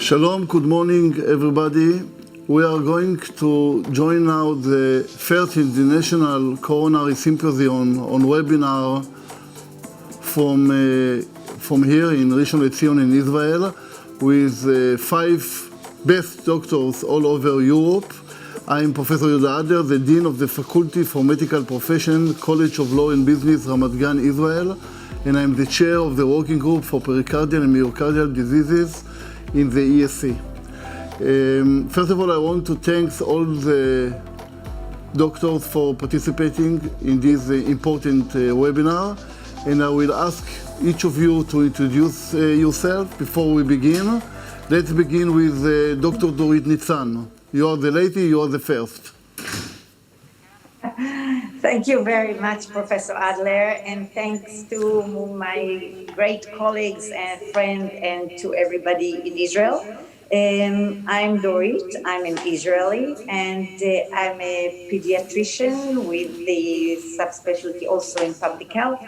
Shalom, good morning everybody. We are going to join now the first International Coronary Symposium on webinar from here in Rishon LeZion in Israel with 5 best doctors all over Europe. I am Professor Yehuda Adler, the Dean of the Faculty for Medical Profession, College of Law and Business, Ramat Gan, Israel, and I am the chair of the Working Group for Pericardial and Myocardial Diseases in the ESC. First of all, I want to thank all the doctors for participating in this important webinar, and I will ask each of you to introduce yourself before we begin. Let's begin with Dr. Dorit Nitzan. You are the lady, you are the first. Thank you very much, Professor Adler, and thanks to my great colleagues and friends and to everybody in Israel. I'm Dorit, I'm an Israeli, and I'm a pediatrician with the subspecialty also in public health,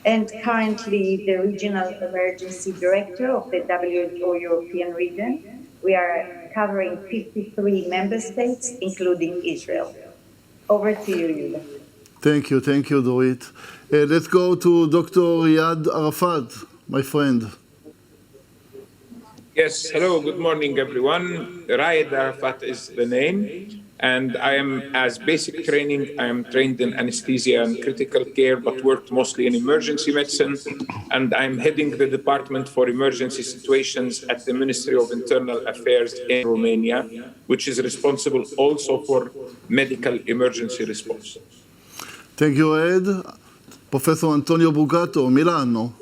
and currently the Regional Emergency Director of the WHO European region. We are covering 53 member states, including Israel. Over to you, Yuda. Thank you, Dorit. Let's go to Dr. Riyad Arafat, my friend. Yes, hello, good morning, everyone. Riyad Arafat is the name, and I am, as basic training, I am trained in anesthesia and critical care, but worked mostly in emergency medicine, and I'm heading the Department for Emergency Situations at the Ministry of Internal Affairs in Romania, which is responsible also for medical emergency response. Thank you, Ed. Professor Antonio Bucato, Milano.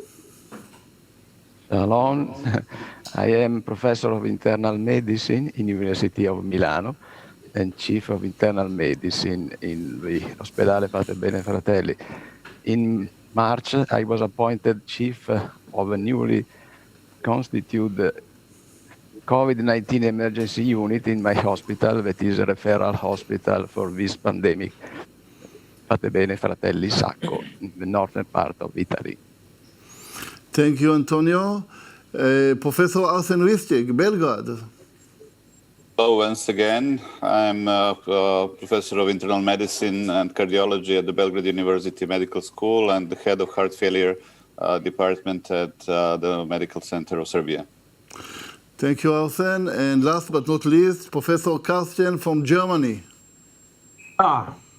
Shalom. I am Professor of Internal Medicine in University of Milano and Chief of Internal Medicine in the Ospedale Fate Bene Fratelli. In March, I was appointed Chief of a newly constituted COVID-19 emergency unit in my hospital, that is a referral hospital for this pandemic, Fate Bene Fratelli Sacco, in the northern part of Italy. Thank you, Antonio. Professor Arsen Ristic, Belgrade. Hello, once again. I'm a professor of internal medicine and cardiology at the Belgrade University Medical School and the head of heart failure department at the Medical Center of Serbia. Thank you, Arsen. And last but not least, Professor Carsten from Germany.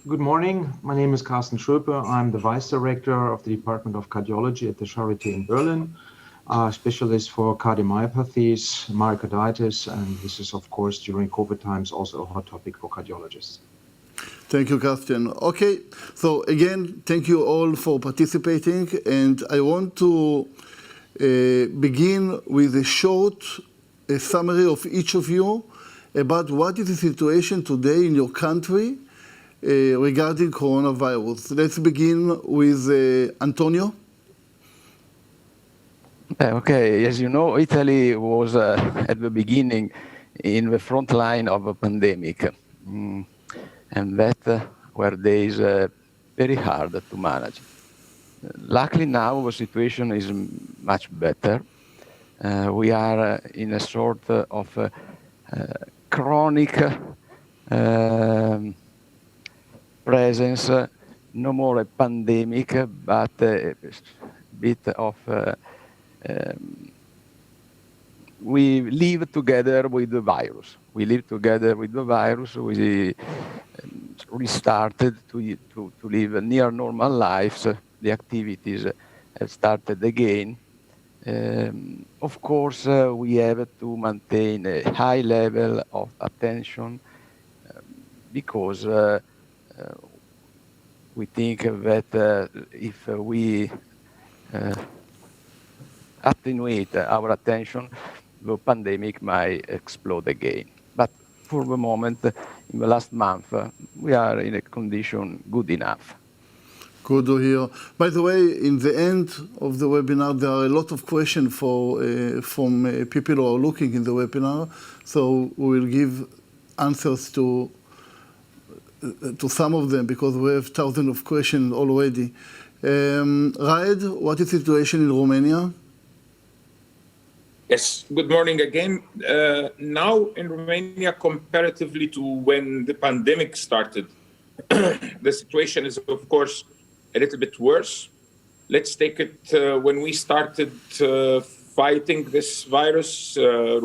Good morning. My name is Carsten Schöpe. I'm the Vice Director of the Department of Cardiology at the Charité in Berlin, specialist for cardiomyopathies, myocarditis, and this is, of course, during COVID times, also a hot topic for cardiologists. Thank you, Carsten. Okay, so again, thank you all for participating, and I want to begin with a short summary of each of you about what is the situation today in your country regarding coronavirus. Let's begin with Antonio. Okay, as you know, Italy was at the beginning in the front line of a pandemic, and that were days very hard to manage. Luckily now the situation is much better. We are in a sort of chronic presence, no more a pandemic, but a bit of we live together with the virus. We restarted to live near normal lives. The activities have started again. Of course, we have to maintain a high level of attention because we think that if we attenuate our attention, the pandemic might explode again. But for the moment, in the last month, we are in a condition good enough. Good to hear. By the way, in the end of the webinar, there are a lot of questions from people who are looking in the webinar, so we will give answers to some of them because we have thousands of questions already. Raed, what is the situation in Romania? Yes, good morning again. Now in Romania, comparatively to when the pandemic started, the situation is, of course, a little bit worse. Let's take it when we started fighting this virus,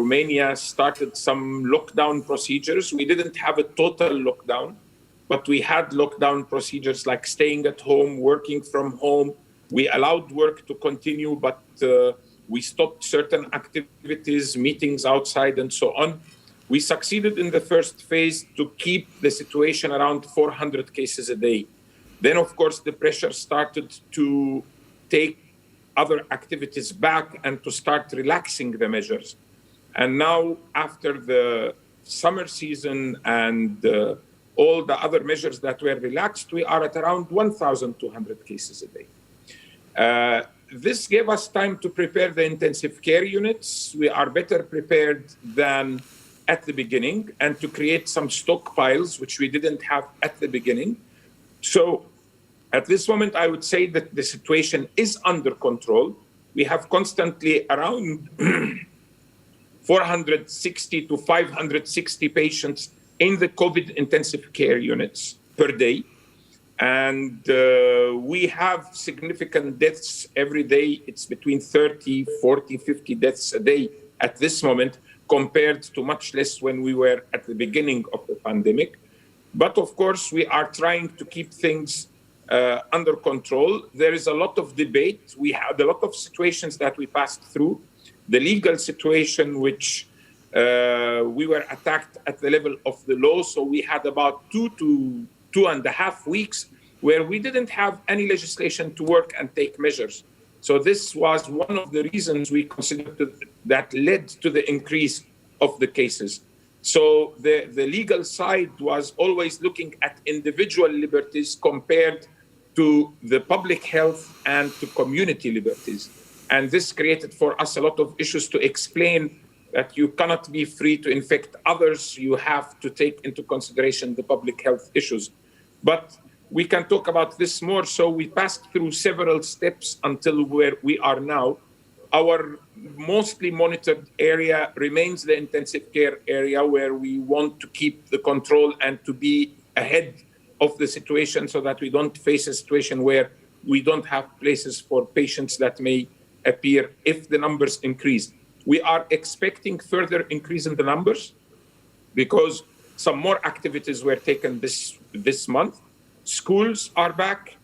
Romania started some lockdown procedures. We didn't have a total lockdown, but we had lockdown procedures like staying at home, working from home. We allowed work to continue, but we stopped certain activities, meetings outside, and so on. We succeeded in the first phase to keep the situation around 400 cases a day. Then, of course, the pressure started to take other activities back and to start relaxing the measures. And now, after the summer season and all the other measures that were relaxed, we are at around 1,200 cases a day. This gave us time to prepare the intensive care units. We are better prepared than at the beginning, and to create some stockpiles, which we didn't have at the beginning. So at this moment, I would say that the situation is under control. We have constantly around 460 to 560 patients in the COVID intensive care units per day. And we have significant deaths every day. It's between 30, 40, 50 deaths a day at this moment, compared to much less when we were at the beginning of the pandemic. But of course, we are trying to keep things under control. There is a lot of debate. We had a lot of situations that we passed through. The legal situation, which we were attacked at the level of the law. So we had about 2 to 2.5 weeks where we didn't have any legislation to work and take measures. So this was one of the reasons we considered that led to the increase of the cases. So the legal side was always looking at individual liberties compared to the public health and to community liberties. And this created for us a lot of issues to explain that you cannot be free to infect others. You have to take into consideration the public health issues. But we can talk about this more. So we passed through several steps until where we are now. Our mostly monitored area remains the intensive care area, where we want to keep the control and to be ahead of the situation so that we don't face a situation where we don't have places for patients that may appear if the numbers increase. We are expecting further increase in the numbers because some more activities were taken this month. Schools are back.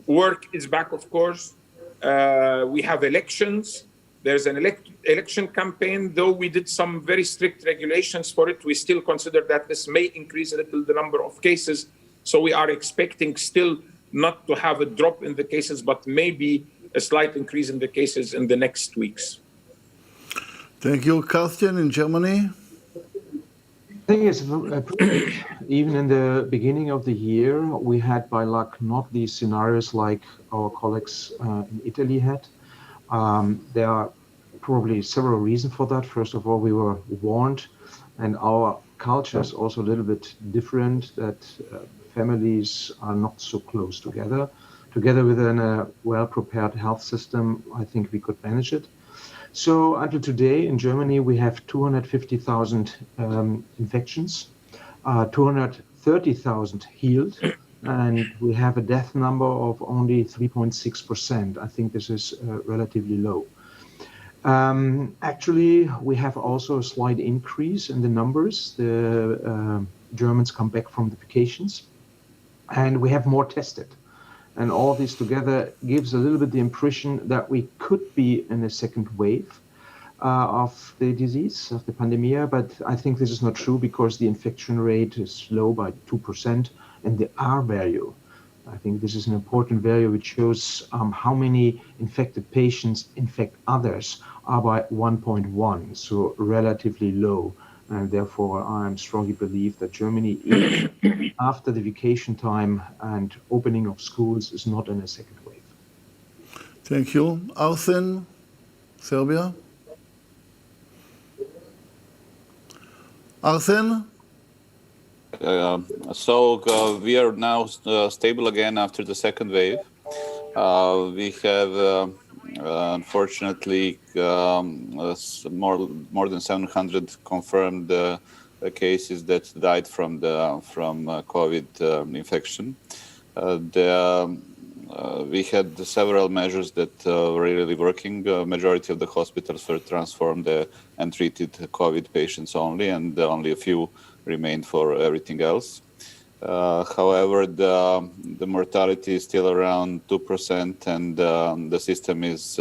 Work is back, of course. We have elections. There's an election campaign. Though we did some very strict regulations for it, we still consider that this may increase a little the number of cases. So we are expecting still not to have a drop in the cases, but maybe a slight increase in the cases in the next weeks. Thank you. Carsten, in Germany? I think it's even in the beginning of the year, we had by luck not these scenarios like our colleagues in Italy had. There are probably several reasons for that. First of all, we were warned, and our culture is also a little bit different, that families are not so close together. Together within a well-prepared health system, I think we could manage it. So until today in Germany, we have 250,000 infections, 230,000 healed, and we have a death number of only 3.6%. I think this is relatively low. Actually, we have also a slight increase in the numbers. The Germans come back from the vacations, and we have more tested. And all this together gives a little bit the impression that we could be in a second wave of the disease, of the pandemic. But I think this is not true because the infection rate is low by 2%. And the R value, I think this is an important value which shows how many infected patients infect others, are by 1.1, so relatively low. And therefore, I strongly believe that Germany, after the vacation time and opening of schools, is not in a second wave. Thank you. Arsen, Serbia? Arsen? So we are now stable again after the second wave. We have unfortunately, more than 700 confirmed cases that died from COVID infection. We had several measures that were really working. Majority of the hospitals were transformed and treated COVID patients only, and only a few remained for everything else. However, the mortality is still around 2%, and the system is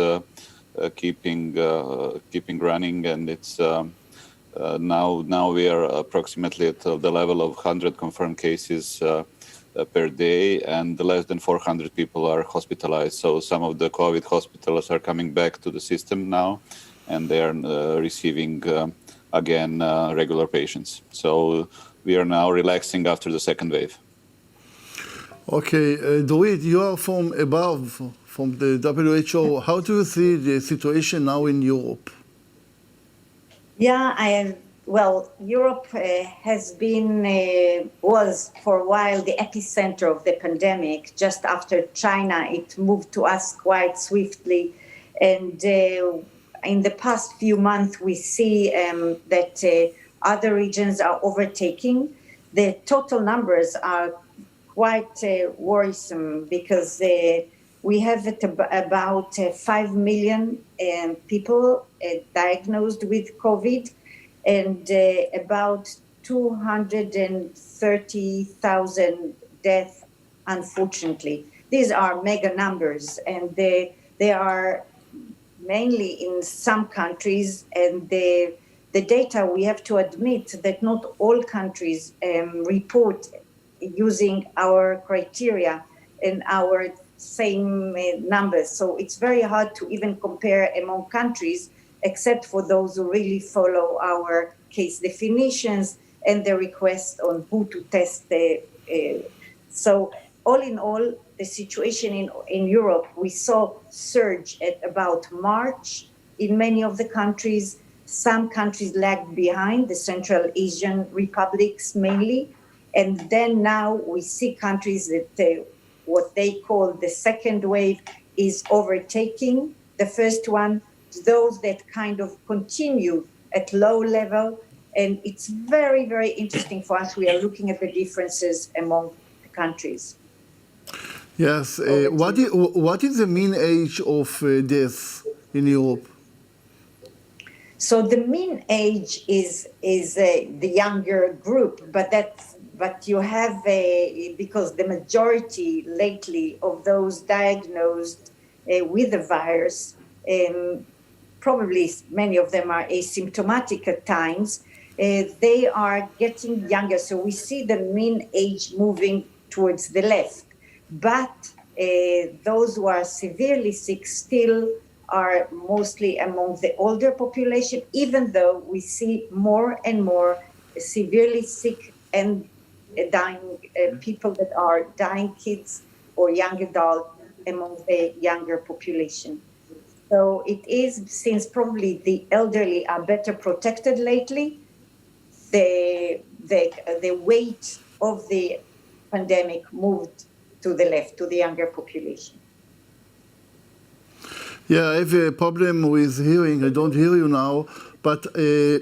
keeping running, and it's now we are approximately at the level of 100 confirmed cases per day, and less than 400 people are hospitalized. So some of the COVID hospitals are coming back to the system now, and they are receiving again regular patients. So we are now relaxing after the second wave. Okay, Dorit, you are from above, from the WHO. How do you see the situation now in Europe? Yeah, well, Europe has been, was for a while the epicenter of the pandemic. Just after China, it moved to us quite swiftly. And in the past few months, we see that other regions are overtaking. The total numbers are quite worrisome because we have about 5 million people diagnosed with COVID, and about 230,000 deaths, unfortunately. These are mega numbers, and they are mainly in some countries, and the data, we have to admit that not all countries report using our criteria and our same numbers. So it's very hard to even compare among countries, except for those who really follow our case definitions and the request on who to test. So all in all, the situation in Europe, we saw surge at about March in many of the countries. Some countries lagged behind, the Central Asian republics mainly. And then now we see countries that what they call the second wave is overtaking the first one, those that kind of continue at low level. And it's very, very interesting for us. We are looking at the differences among the countries. Yes. What is the mean age of death in Europe? So the mean age is the younger group, but you have because the majority lately of those diagnosed with the virus, probably many of them are asymptomatic at times, they are getting younger. So we see the mean age moving towards the left. But those who are severely sick still are mostly among the older population, even though we see more and more severely sick and dying people that are dying, kids or young adults among the younger population. So it is, since probably the elderly are better protected lately, the weight of the pandemic moved to the left, to the younger population. Yeah, I have a problem with hearing. I don't hear you now, but I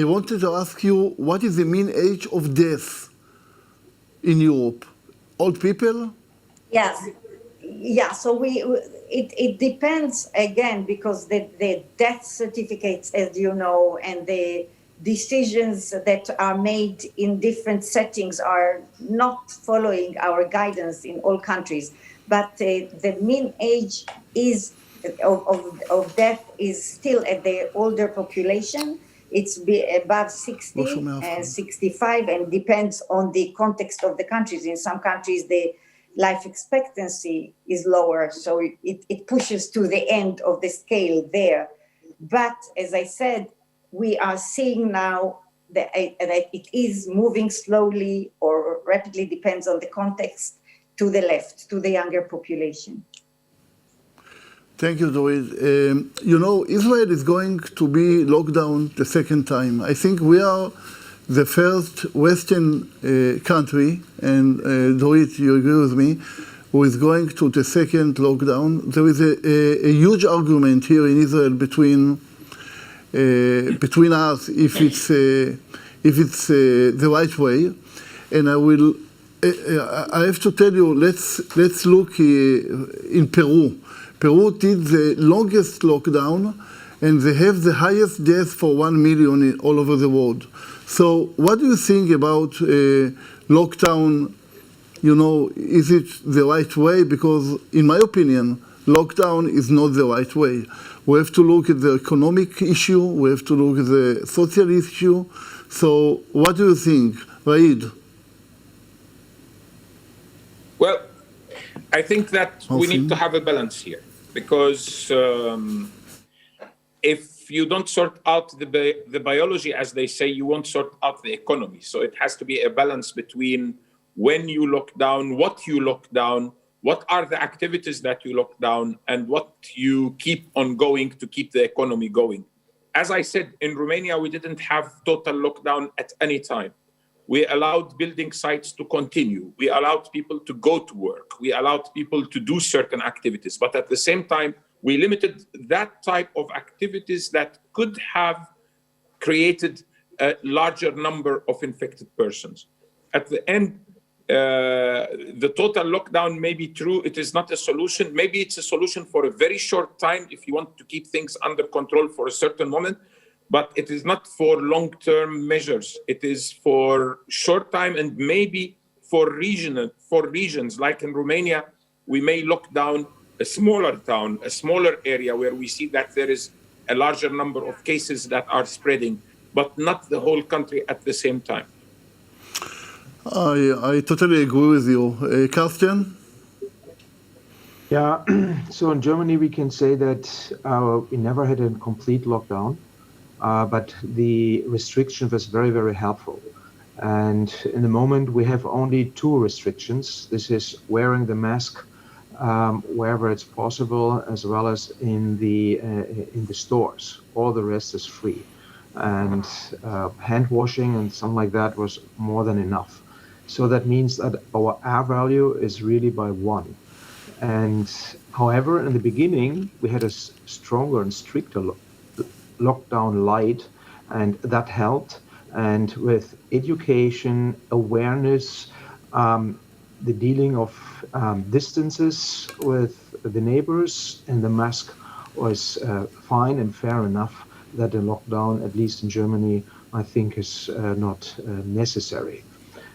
wanted to ask you, what is the mean age of death in Europe? Old people? Yes. Yeah, so it depends, again, because the death certificates, as you know, and the decisions that are made in different settings are not following our guidance in all countries. But the mean age is of death is still at the older population. It's above 60 and 65, and depends on the context of the countries. In some countries, the life expectancy is lower, so it pushes to the end of the scale there. But as I said, we are seeing now that it is moving slowly or rapidly, depends on the context, to the left, to the younger population. Thank you, Dorit. You know, Israel is going to be locked down the second time. I think we are the first Western country, and Dorit, you agree with me, who is going to the second lockdown. There is a huge argument here in Israel between us if it's the right way, and I have to tell you, let's look in Peru. Peru did the longest lockdown, and they have the highest death for 1 million all over the world. So what do you think about lockdown? You know, is it the right way? Because in my opinion, lockdown is not the right way. We have to look at the economic issue, we have to look at the social issue. So what do you think, Raid? Well, I think that we need to have a balance here, because if you don't sort out the biology, as they say, you won't sort out the economy. So it has to be a balance between when you lock down, what you lock down, what are the activities that you lock down, and what you keep on going to keep the economy going. As I said, in Romania, we didn't have total lockdown at any time. We allowed building sites to continue. We allowed people to go to work. We allowed people to do certain activities. But at the same time, we limited that type of activities that could have created a larger number of infected persons. At the end, the total lockdown may be true. It is not a solution. Maybe it's a solution for a very short time if you want to keep things under control for a certain moment, but it is not for long-term measures. It is for short time, and maybe for regions like in Romania, we may lock down a smaller town, a smaller area where we see that there is a larger number of cases that are spreading, but not the whole country at the same time. I totally agree with you. Carsten? Yeah, so in Germany we can say that we never had a complete lockdown, but the restriction was very, very helpful. And in the moment we have only 2 restrictions. This is wearing the mask wherever it's possible, as well as in the stores. All the rest is free. And hand washing and something like that was more than enough. So that means that our R value is really by 1. And however, in the beginning, we had a stronger and stricter lockdown light, and that helped. And with education, awareness, the dealing of distances with the neighbors, and the mask was fine and fair enough that the lockdown, at least in Germany, I think is not necessary.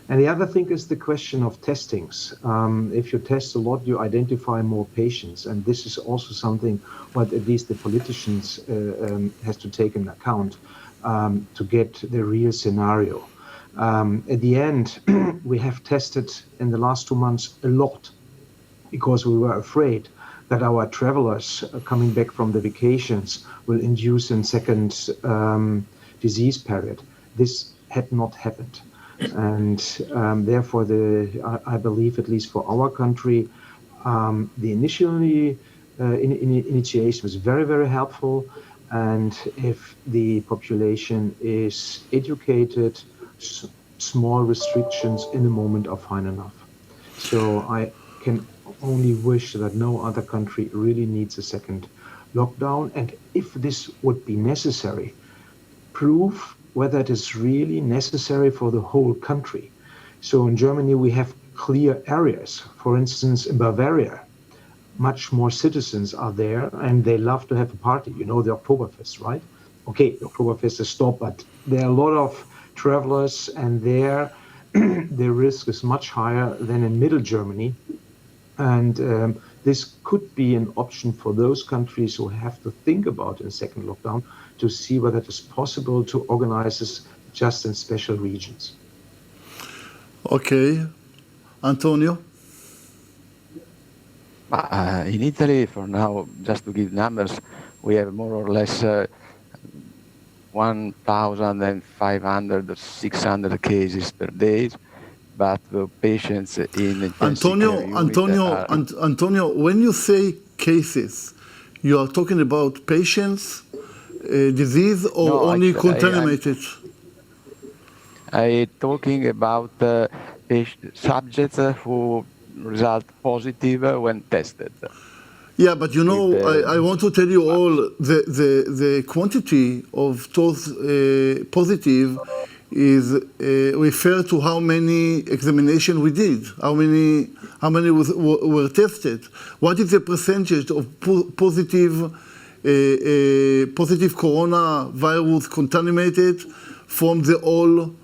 And the other thing is the question of testings. If you test a lot, you identify more patients, and this is also something what at least the politicians has to take into account to get the real scenario. At the end, we have tested in the last 2 months a lot, because we were afraid that our travelers coming back from the vacations will induce a second disease period. This had not happened. And therefore, I believe, at least for our country, the initiation was very, very helpful. And if the population is educated, small restrictions in the moment are fine enough. So I can only wish that no other country really needs a second lockdown. And if this would be necessary, prove whether it is really necessary for the whole country. So in Germany, we have clear areas. For instance, in Bavaria, much more citizens are there, and they love to have a party. You know, the Oktoberfest, right? Okay, the Oktoberfest is stopped, but there are a lot of travelers, and there the risk is much higher than in middle Germany. And this could be an option for those countries who have to think about a second lockdown, to see whether it is possible to organize this just in special regions. Okay. Antonio? In Italy, for now, just to give numbers, we have more or less 1,500 or 600 cases per day, but the patients in intensive care unit Antonio, when you say cases, you are talking about patients, disease, or No, only actually, contaminated? I'm talking about subjects who result positive when tested. Yeah, but you know, I want to tell you all the quantity of those positive is refer to how many examination we did, how many were tested. What is the percentage of positive coronavirus contaminated from the all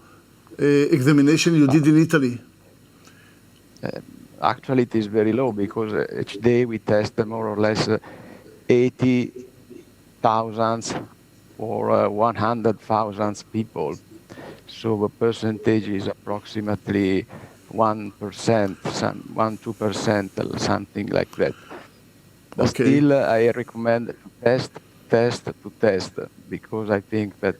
examination you did in Italy? Actually, it is very low because each day we test more or less 80,000 or 100,000 people. So the percentage is approximately 1%, 1-2%, something like that. But still, I recommend test, because I think that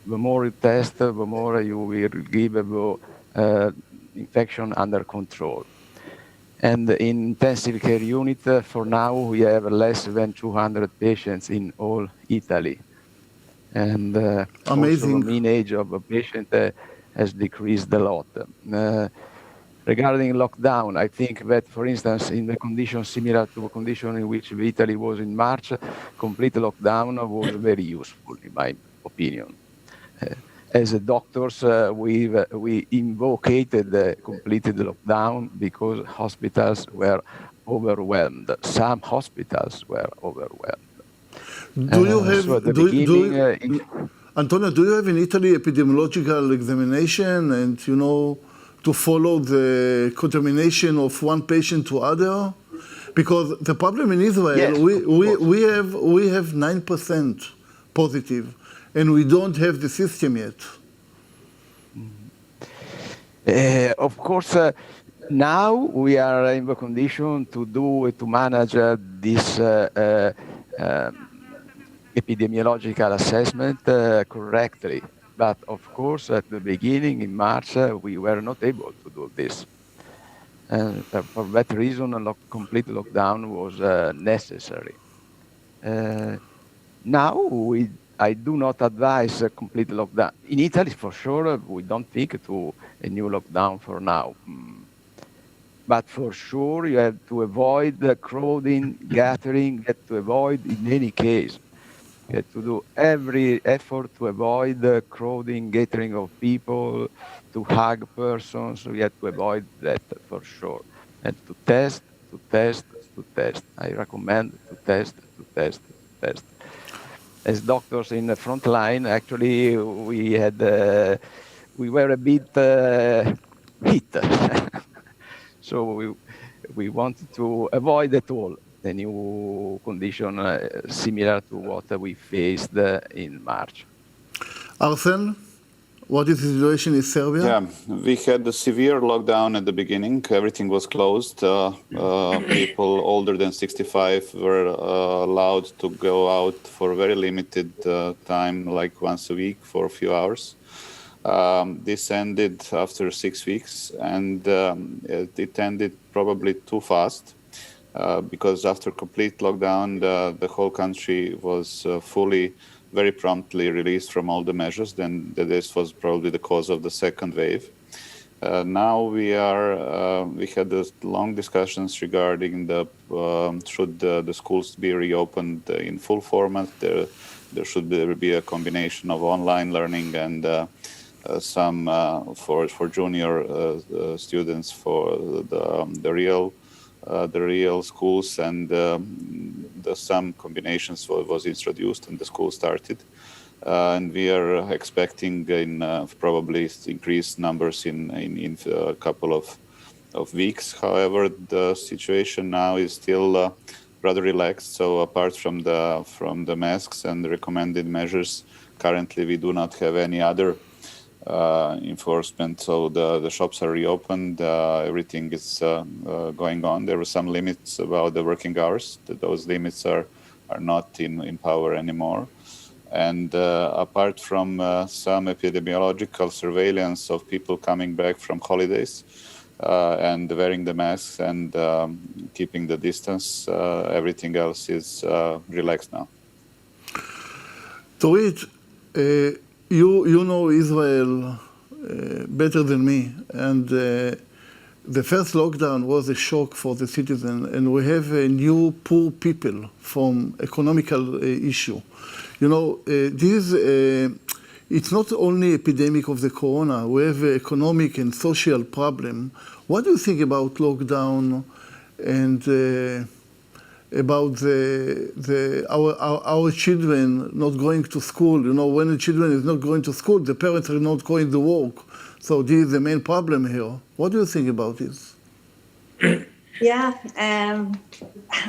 the more you test, the more you will give the infection under control. And in intensive care unit, for now, we have less than 200 patients in all Italy. And also the mean age of a patient has decreased a lot. Regarding lockdown, I think that, for instance, in the condition similar to the condition in which Italy was in March, complete lockdown was very useful, in my opinion. As doctors, we invocated the completed lockdown because hospitals were overwhelmed. Some hospitals were overwhelmed. Do you have, Antonio, do you have in Italy epidemiological examination and, you know, to follow the contamination of one patient to other? Because the problem in Israel, yes, we have 9% positive, and we don't have the system yet. Of course, now we are in the condition to manage this epidemiological assessment correctly. But of course, at the beginning in March, we were not able to do this. And for that reason, a complete lockdown was necessary. Now, I do not advise a complete lockdown. In Italy, for sure, we don't think to a new lockdown for now. But for sure, you have to avoid the crowding, gathering, you have to avoid in any case. You have to do every effort to avoid the crowding, gathering of people, to hug persons. We have to avoid that for sure. And to test. I recommend to test. As doctors in the front line, actually, we were a bit hit. So we wanted to avoid at all the new condition similar to what we faced in March. Arsen, what is the situation in Serbia? Yeah, we had a severe lockdown at the beginning. Everything was closed. People older than 65 were allowed to go out for a very limited time, like once a week for a few hours. This ended after 6 weeks, and it ended probably too fast because after complete lockdown, the whole country was fully, very promptly released from all the measures. Then this was probably the cause of the second wave. Now we had long discussions regarding should the schools be reopened in full format. There should be a combination of online learning and some for junior students for the real schools, and some combinations was introduced and the school started. And we are expecting probably increased numbers in a couple of weeks. However, the situation now is still rather relaxed. So apart from the masks and the recommended measures, currently we do not have any other enforcement. So the shops are reopened. Everything is going on. There were some limits about the working hours. Those limits are not in power anymore. And apart from some epidemiological surveillance of people coming back from holidays and wearing the masks and keeping the distance, everything else is relaxed now. Dorit, you know Israel better than me, and the first lockdown was a shock for the citizen, and we have new poor people from economical issue. You know, it's not only epidemic of the corona. We have an economic and social problem. What do you think about lockdown and about our children not going to school? You know, when the children is not going to school, the parents are not going to work. So this is the main problem here. What do you think about this? Yeah,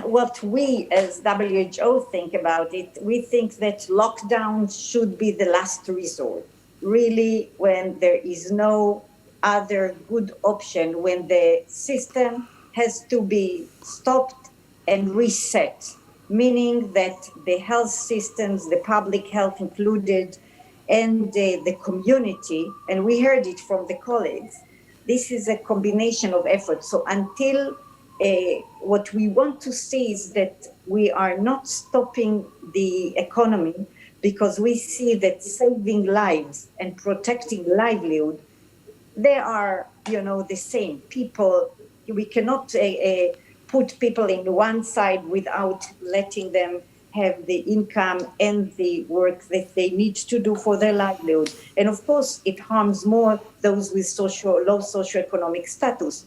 what we as WHO think about it, we think that lockdown should be the last resort. Really, when there is no other good option, when the system has to be stopped and reset, meaning that the health systems, the public health included, and the community, and we heard it from the colleagues, this is a combination of efforts. So until what we want to see is that we are not stopping the economy, because we see that saving lives and protecting livelihood, they are, the same. People, we cannot put people in one side without letting them have the income and the work that they need to do for their livelihood. And of course, it harms more those with low socioeconomic status.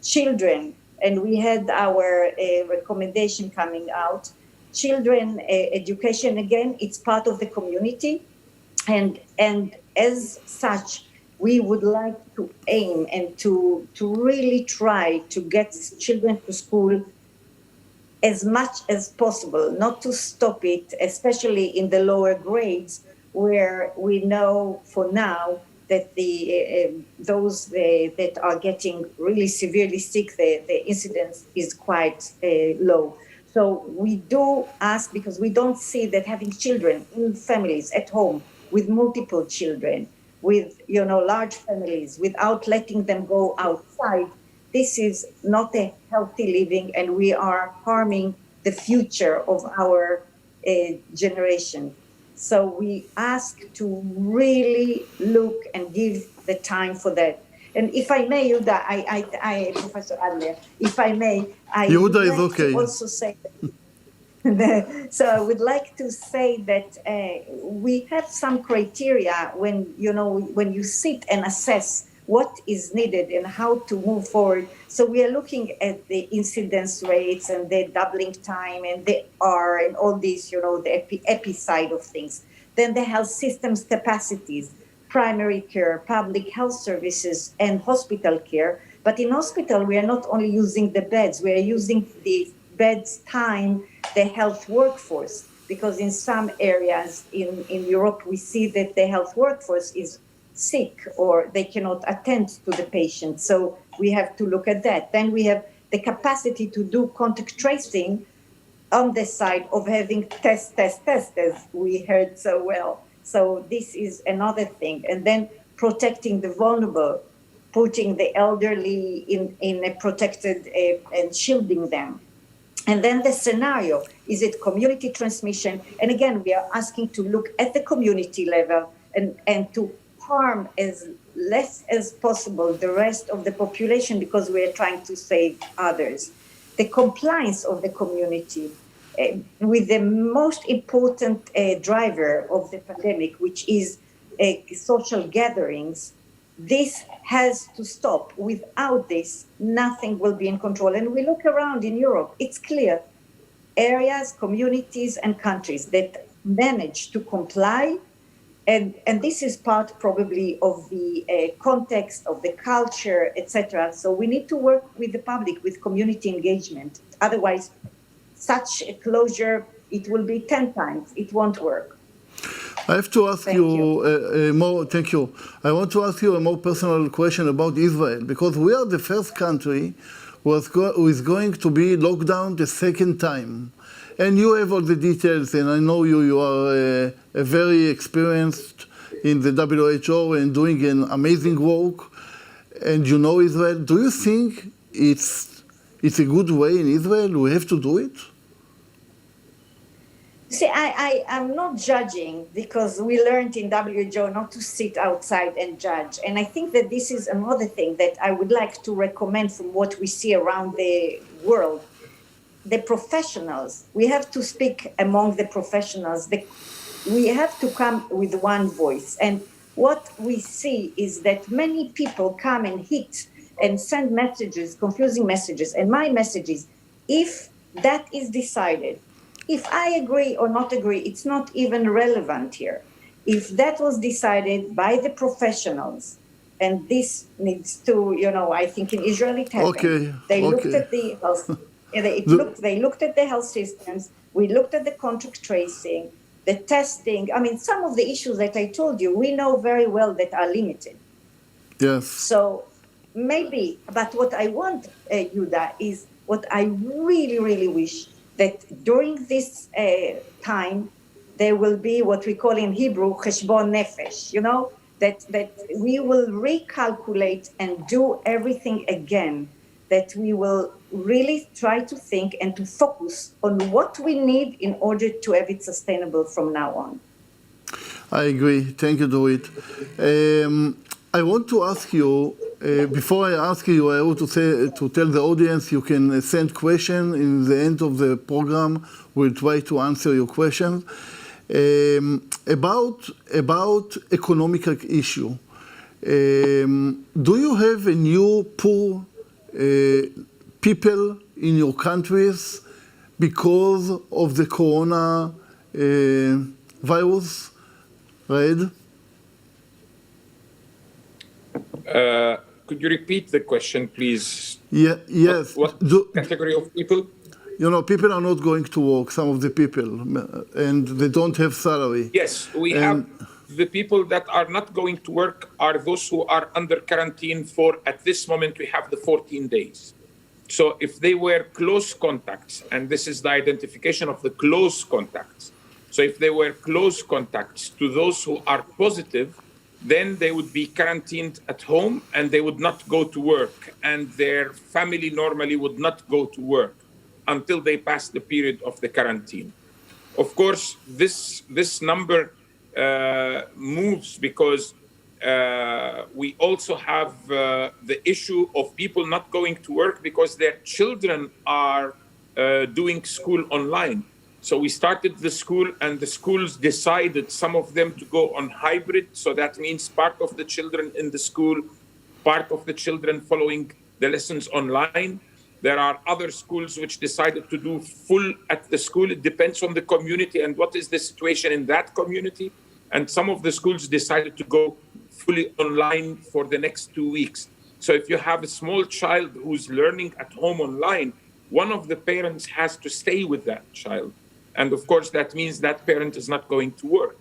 Children, and we had our recommendation coming out, children education, again, it's part of the community. And as such, we would like to aim and to really try to get children to school as much as possible, not to stop it, especially in the lower grades, where we know for now that those that are getting really severely sick, the incidence is quite low. So we do ask, because we don't see that having children in families at home with multiple children, with large families, without letting them go outside, this is not a healthy living, and we are harming the future of our generation. So we ask to really look and give the time for that. And if I may, Yehuda, I Professor Adler, if I may, I would like to also say so I would like to say that we have some criteria when you sit and assess what is needed and how to move forward. So we are looking at the incidence rates and the doubling time and the R and all these, the epi side of things. Then the health systems capacities, primary care, public health services, and hospital care. But in hospital, we are not only using the beds, we are using the beds time, the health workforce, because in some areas in Europe, we see that the health workforce is sick or they cannot attend to the patient. So we have to look at that. Then we have the capacity to do contact tracing on the side of having test, as we heard so well. So this is another thing. And then protecting the vulnerable, putting the elderly in a protected and shielding them. And then the scenario, is it community transmission? And again, we are asking to look at the community level and to harm as less as possible the rest of the population, because we are trying to save others. The compliance of the community with the most important driver of the pandemic, which is social gatherings, this has to stop. Without this, nothing will be in control. And we look around in Europe, it's clear. Areas, communities, and countries that manage to comply, and this is part probably of the context of the culture, etc. So we need to work with the public, with community engagement. Otherwise, such a closure, it will be 10 times. It won't work. I have to ask you more. Thank you. I want to ask you a more personal question about Israel, because we are the first country who is going to be locked down the second time. And you have all the details, and I know you are a very experienced in the WHO and doing an amazing work, and you know Israel. Do you think it's a good way in Israel? We have to do it? See, I'm not judging because we learned in WHO not to sit outside and judge. And I think that this is another thing that I would like to recommend from what we see around the world. The professionals, we have to speak among the professionals. We have to come with one voice. And what we see is that many people come and hit and send messages, confusing messages. And my message is, if that is decided, if I agree or not agree, it's not even relevant here. If that was decided by the professionals, and this needs to, I think in Israel it happened. They looked at the health, they looked at the health systems. We looked at the contact tracing, the testing. I mean, some of the issues that I told you, we know very well that are limited. Yes. So maybe, but what I want, Yuda, is what I really, really wish that during this time, there will be what we call in Hebrew, cheshbon nefesh, that we will recalculate and do everything again, that we will really try to think and to focus on what we need in order to have it sustainable from now on. I agree. Thank you, Dorit. I want to ask you, before I ask you, I want to tell the audience you can send questions in the end of the program. We'll try to answer your questions. About economic issue, do you have a new poor people in your countries because of the corona virus, right? Could you repeat the question, please? Yes. What category of people? People are not going to work, some of the people, and they don't have salary. Yes, we have the people that are not going to work are those who are under quarantine for, at this moment, we have the 14 days. So if they were close contacts, and this is the identification of the close contacts. So if they were close contacts to those who are positive, then they would be quarantined at home and they would not go to work, and their family normally would not go to work until they pass the period of the quarantine. Of course, this number moves because we also have the issue of people not going to work because their children are doing school online. So we started the school, and the schools decided, some of them, to go on hybrid. So that means part of the children in the school, part of the children following the lessons online. There are other schools which decided to do full at the school. It depends on the community and what is the situation in that community. And some of the schools decided to go fully online for the next 2 weeks. So if you have a small child who's learning at home online, one of the parents has to stay with that child. And of course, that means that parent is not going to work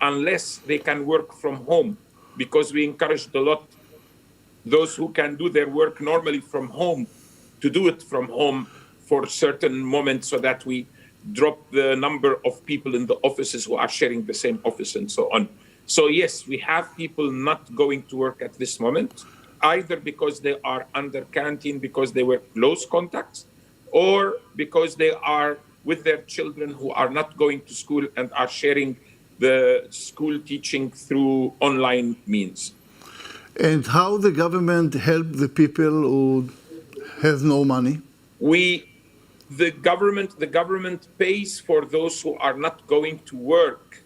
unless they can work from home, because we encouraged a lot those who can do their work normally from home to do it from home for certain moments, so that we drop the number of people in the offices who are sharing the same office and so on. So yes, we have people not going to work at this moment, either because they are under quarantine because they were close contacts, or because they are with their children who are not going to school and are sharing the school teaching through online means. And how the government help the people who have no money? The government pays for those who are not going to work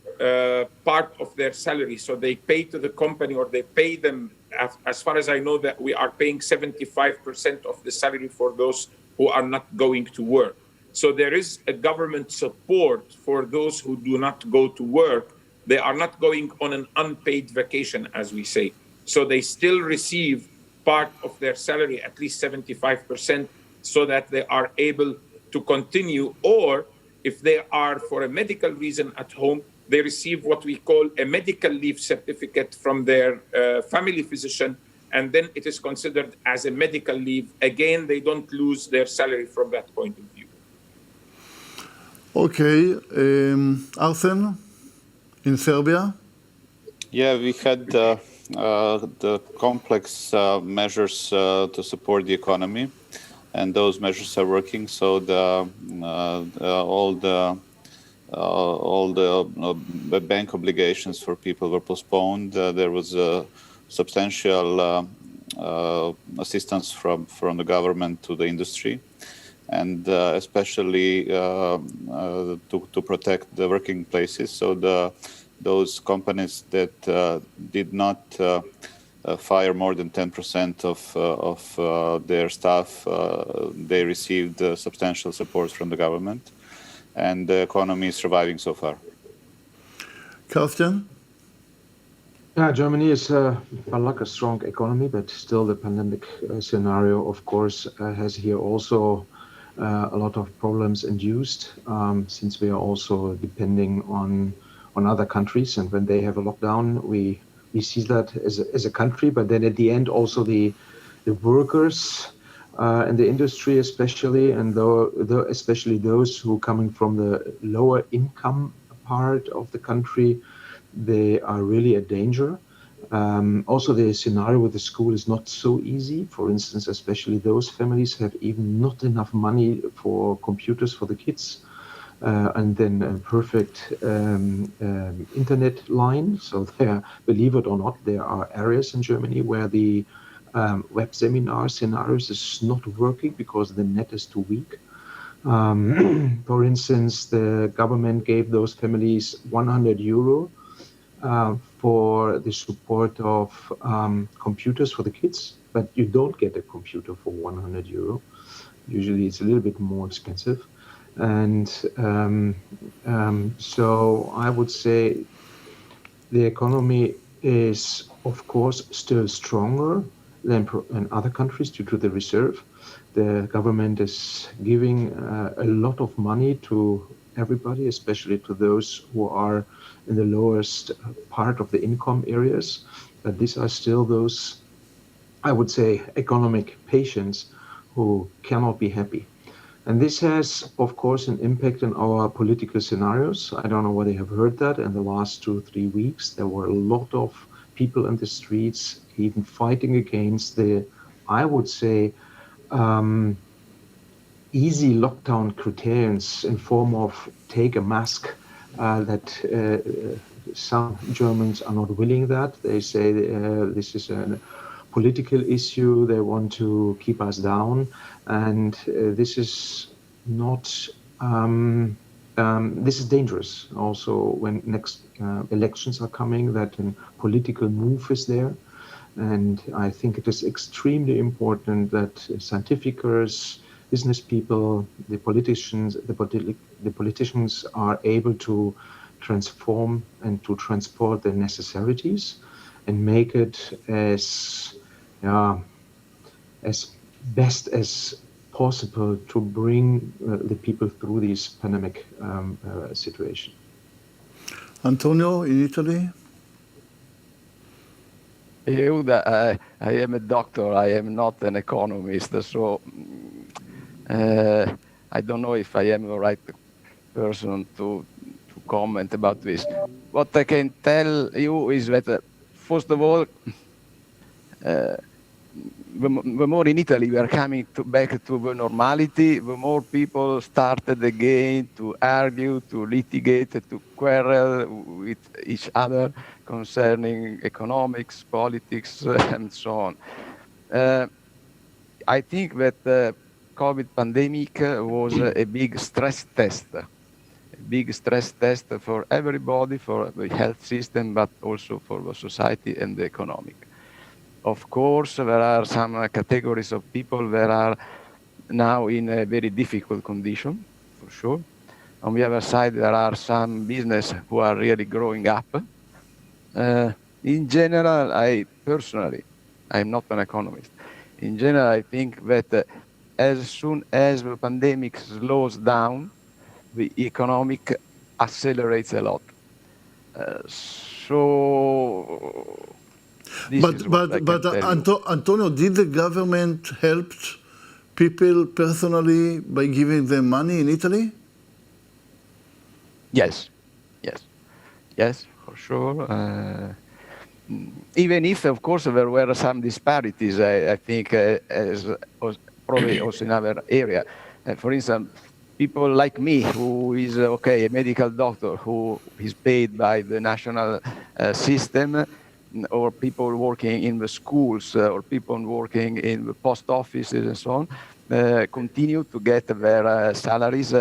part of their salary. So they pay to the company, or they pay them, as far as I know, that we are paying 75% of the salary for those who are not going to work. So there is a government support for those who do not go to work. They are not going on an unpaid vacation, as we say. So they still receive part of their salary, at least 75%, so that they are able to continue. Or if they are for a medical reason at home, they receive what we call a medical leave certificate from their family physician, and then it is considered as a medical leave. Again, they don't lose their salary from that point of view. Okay, Arsen, in Serbia? Yeah, we had the complex measures to support the economy, and those measures are working. So all the all the bank obligations for people were postponed. There was a substantial assistance from the government to the industry, and especially to protect the working places. So those companies that did not fire more than 10% of their staff, they received substantial support from the government, and the economy is surviving so far. Carsten? Yeah, Germany is like a strong economy, but still the pandemic scenario, of course, has here also a lot of problems induced, since we are also depending on other countries, and when they have a lockdown, we see that as a country, but then at the end also the workers and the industry especially, and especially those who are coming from the lower income part of the country, they are really a danger. Also, the scenario with the school is not so easy. For instance, especially those families have even not enough money for computers for the kids, and then a perfect internet line. So there, believe it or not, there are areas in Germany where the web seminar scenarios is not working because the net is too weak. For instance, the government gave those families €100 for the support of computers for the kids, but you don't get a computer for €100. Usually it's a little bit more expensive. And so I would say the economy is, of course, still stronger than in other countries due to the reserve. The government is giving a lot of money to everybody, especially to those who are in the lowest part of the income areas. But these are still those, I would say, economic patients who cannot be happy. And this has, of course, an impact on our political scenarios. I don't know whether you have heard that in the last 2-3 weeks. There were a lot of people in the streets even fighting against the, I would say, easy lockdown criterions in form of take a mask, that some Germans are not willing that. They say this is a political issue. They want to keep us down. And this is not, this is dangerous also when next elections are coming, that a political move is there. And I think it is extremely important that scientificers, business people, the politicians are able to transform and to transport the necessities and make it as best as possible to bring the people through this pandemic situation. Antonio, in Italy? Yehuda, I am a doctor, I am not an economist, so I don't know if I am the right person to comment about this. What I can tell you is that, first of all, the more in Italy we are coming back to the normality, the more people started again to argue, to litigate, to quarrel with each other concerning economics, politics, and so on. I think that the COVID pandemic was a big stress test for everybody, for the health system, but also for the society and the economic. Of course, there are some categories of people that are now in a very difficult condition, for sure. On the other side, there are some business who are really growing up. In general, I'm not an economist. In general, I think that as soon as the pandemic slows down, the economic accelerates a lot. But Antonio, did the government help people personally by giving them money in Italy? Yes, for sure. Even if, of course, there were some disparities, I think, as probably also in other area. For instance, people like me, who is, a medical doctor, who is paid by the national system, or people working in the schools, or people working in the post offices and so on, continue to get their salaries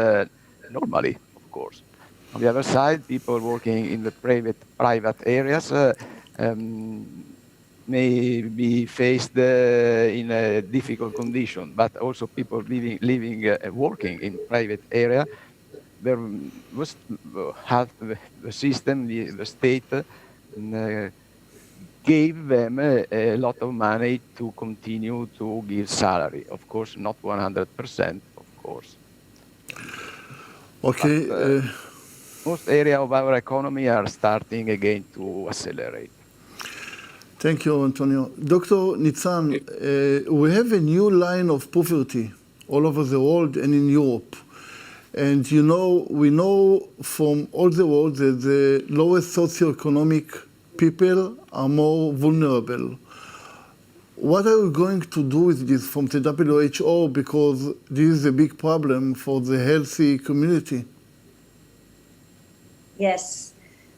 normally, of course. On the other side, people working in the private areas may be faced in a difficult condition, but also people living working in private area, there was the system, the state gave them a lot of money to continue to give salary. Of course, not 100%, of course. Okay. But, most areas of our economy are starting again to accelerate. Thank you, Antonio. Dr. Nitzan, we have a new line of poverty all over the world and in Europe. And we know from all the world that the lowest socioeconomic people are more vulnerable. What are we going to do with this from the WHO? Because this is a big problem for the healthy community. Yes.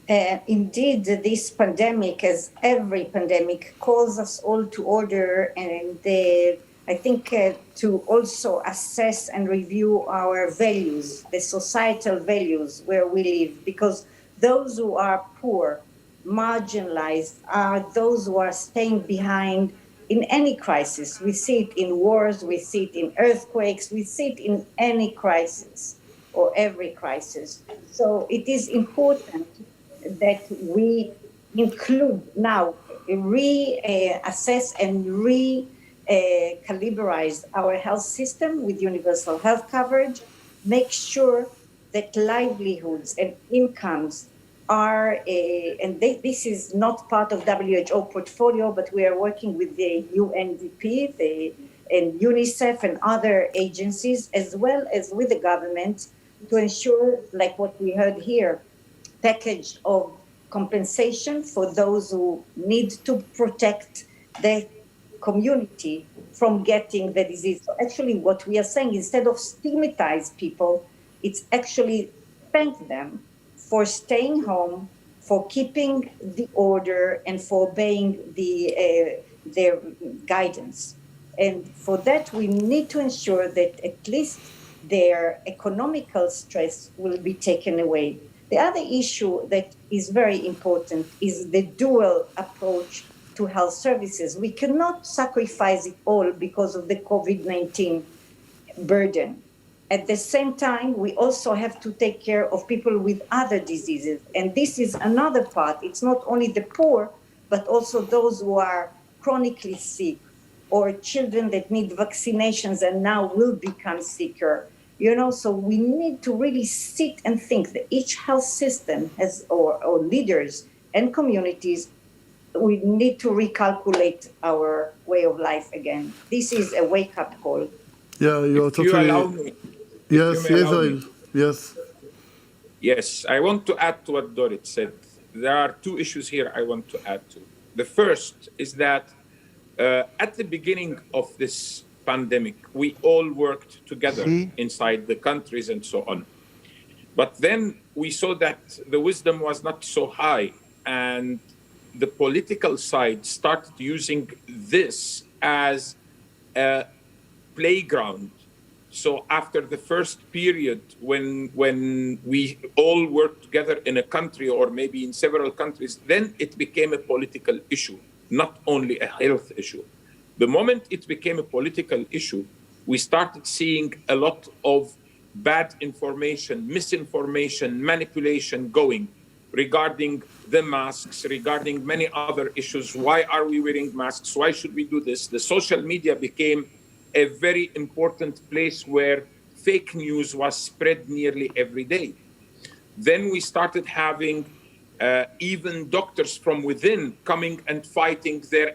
Indeed, this pandemic, as every pandemic, calls us all to order, and I think to also assess and review our values, the societal values where we live, because those who are poor, marginalized, are those who are staying behind in any crisis. We see it in wars, we see it in earthquakes, we see it in any crisis or every crisis. So it is important that we include now, reassess and recalibrate our health system with universal health coverage, make sure that livelihoods and incomes are, this is not part of WHO portfolio, but we are working with the UNDP and UNICEF and other agencies, as well as with the government, to ensure, like what we heard here, package of compensation for those who need to protect the community from getting the disease. So actually what we are saying, instead of stigmatize people, it's actually thank them for staying home, for keeping the order, and for obeying their guidance. And for that, we need to ensure that at least their economical stress will be taken away. The other issue that is very important is the dual approach to health services. We cannot sacrifice it all because of the COVID-19 burden. At the same time, we also have to take care of people with other diseases. And this is another part. It's not only the poor, but also those who are chronically sick, or children that need vaccinations and now will become sicker. So we need to really sit and think that each health system has, or leaders and communities, we need to recalculate our way of life again. This is a wake-up call. Yeah, you're totally... You allow me. Yes, Israel. Yes. Yes, I want to add to what Dorit said. There are two issues here I want to add to. The first is that at the beginning of this pandemic, we all worked together inside the countries and so on. But then we saw that the wisdom was not so high, and the political side started using this as a playground. So after the first period, when we all worked together in a country or maybe in several countries, then it became a political issue, not only a health issue. The moment it became a political issue, we started seeing a lot of bad information, misinformation, manipulation going regarding the masks, regarding many other issues. Why are we wearing masks? Why should we do this? The social media became a very important place where fake news was spread nearly every day. Then we started having even doctors from within coming and fighting their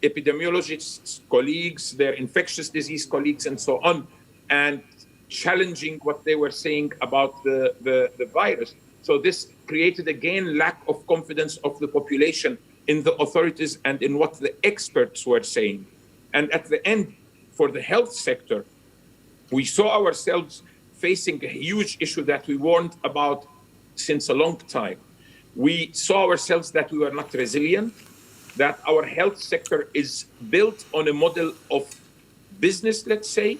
epidemiologists colleagues, their infectious disease colleagues, and so on, and challenging what they were saying about the virus. So this created, again, lack of confidence of the population in the authorities and in what the experts were saying. And at the end, for the health sector, we saw ourselves facing a huge issue that we warned about since a long time. We saw ourselves that we were not resilient, that our health sector is built on a model of business, let's say,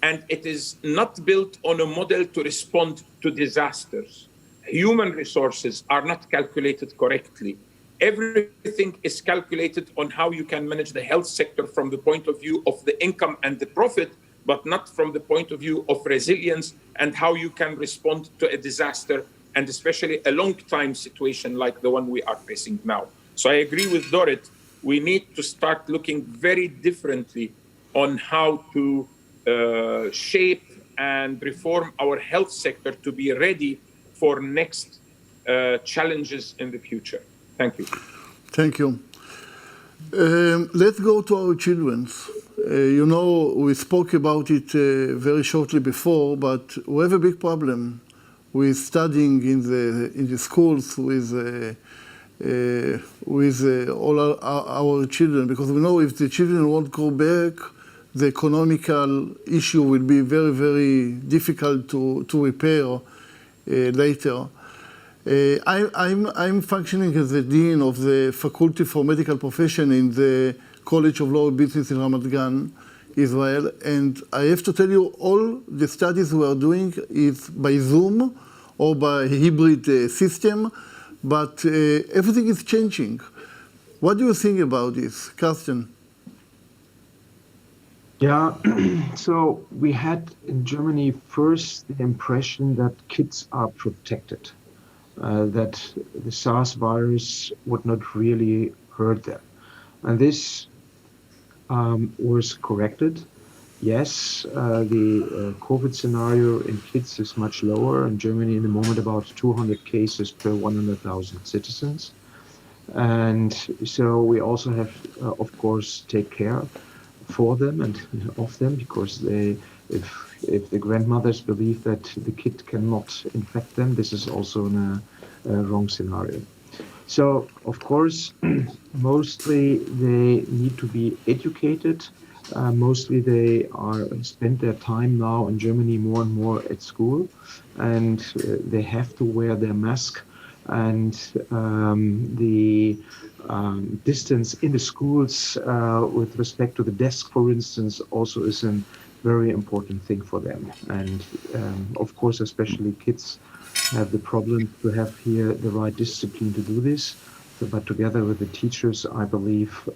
and it is not built on a model to respond to disasters. Human resources are not calculated correctly. Everything is calculated on how you can manage the health sector from the point of view of the income and the profit, but not from the point of view of resilience and how you can respond to a disaster, and especially a long time situation like the one we are facing now. So I agree with Dorit. We need to start looking very differently on how to shape and reform our health sector to be ready for next challenges in the future. Thank you. Thank you. Let's go to our children. You know, we spoke about it very shortly before, but we have a big problem with studying in the schools with all our children, because we know if the children won't go back, the economical issue will be very, very difficult to repair later. I'm functioning as the dean of the Faculty for Medical Profession in the College of Law and Business in Ramat Gan, Israel, and I have to tell you, all the studies we are doing is by Zoom or by a hybrid system, but everything is changing. What do you think about this, Carsten? Yeah, so we had in Germany first the impression that kids are protected, that the SARS virus would not really hurt them. And this was corrected. Yes, the COVID scenario in kids is much lower. In Germany, in the moment, about 200 cases per 100,000 citizens. And so we also have, of course, take care for them and of them, because if the grandmothers believe that the kid cannot infect them, this is also a wrong scenario. So, of course, mostly they need to be educated. Mostly they spend their time now in Germany more and more at school, and they have to wear their mask, and the distance in the schools with respect to the desk, for instance, also is a very important thing for them. And of course, especially kids have the problem to have here the right discipline to do this. But together with the teachers, I believe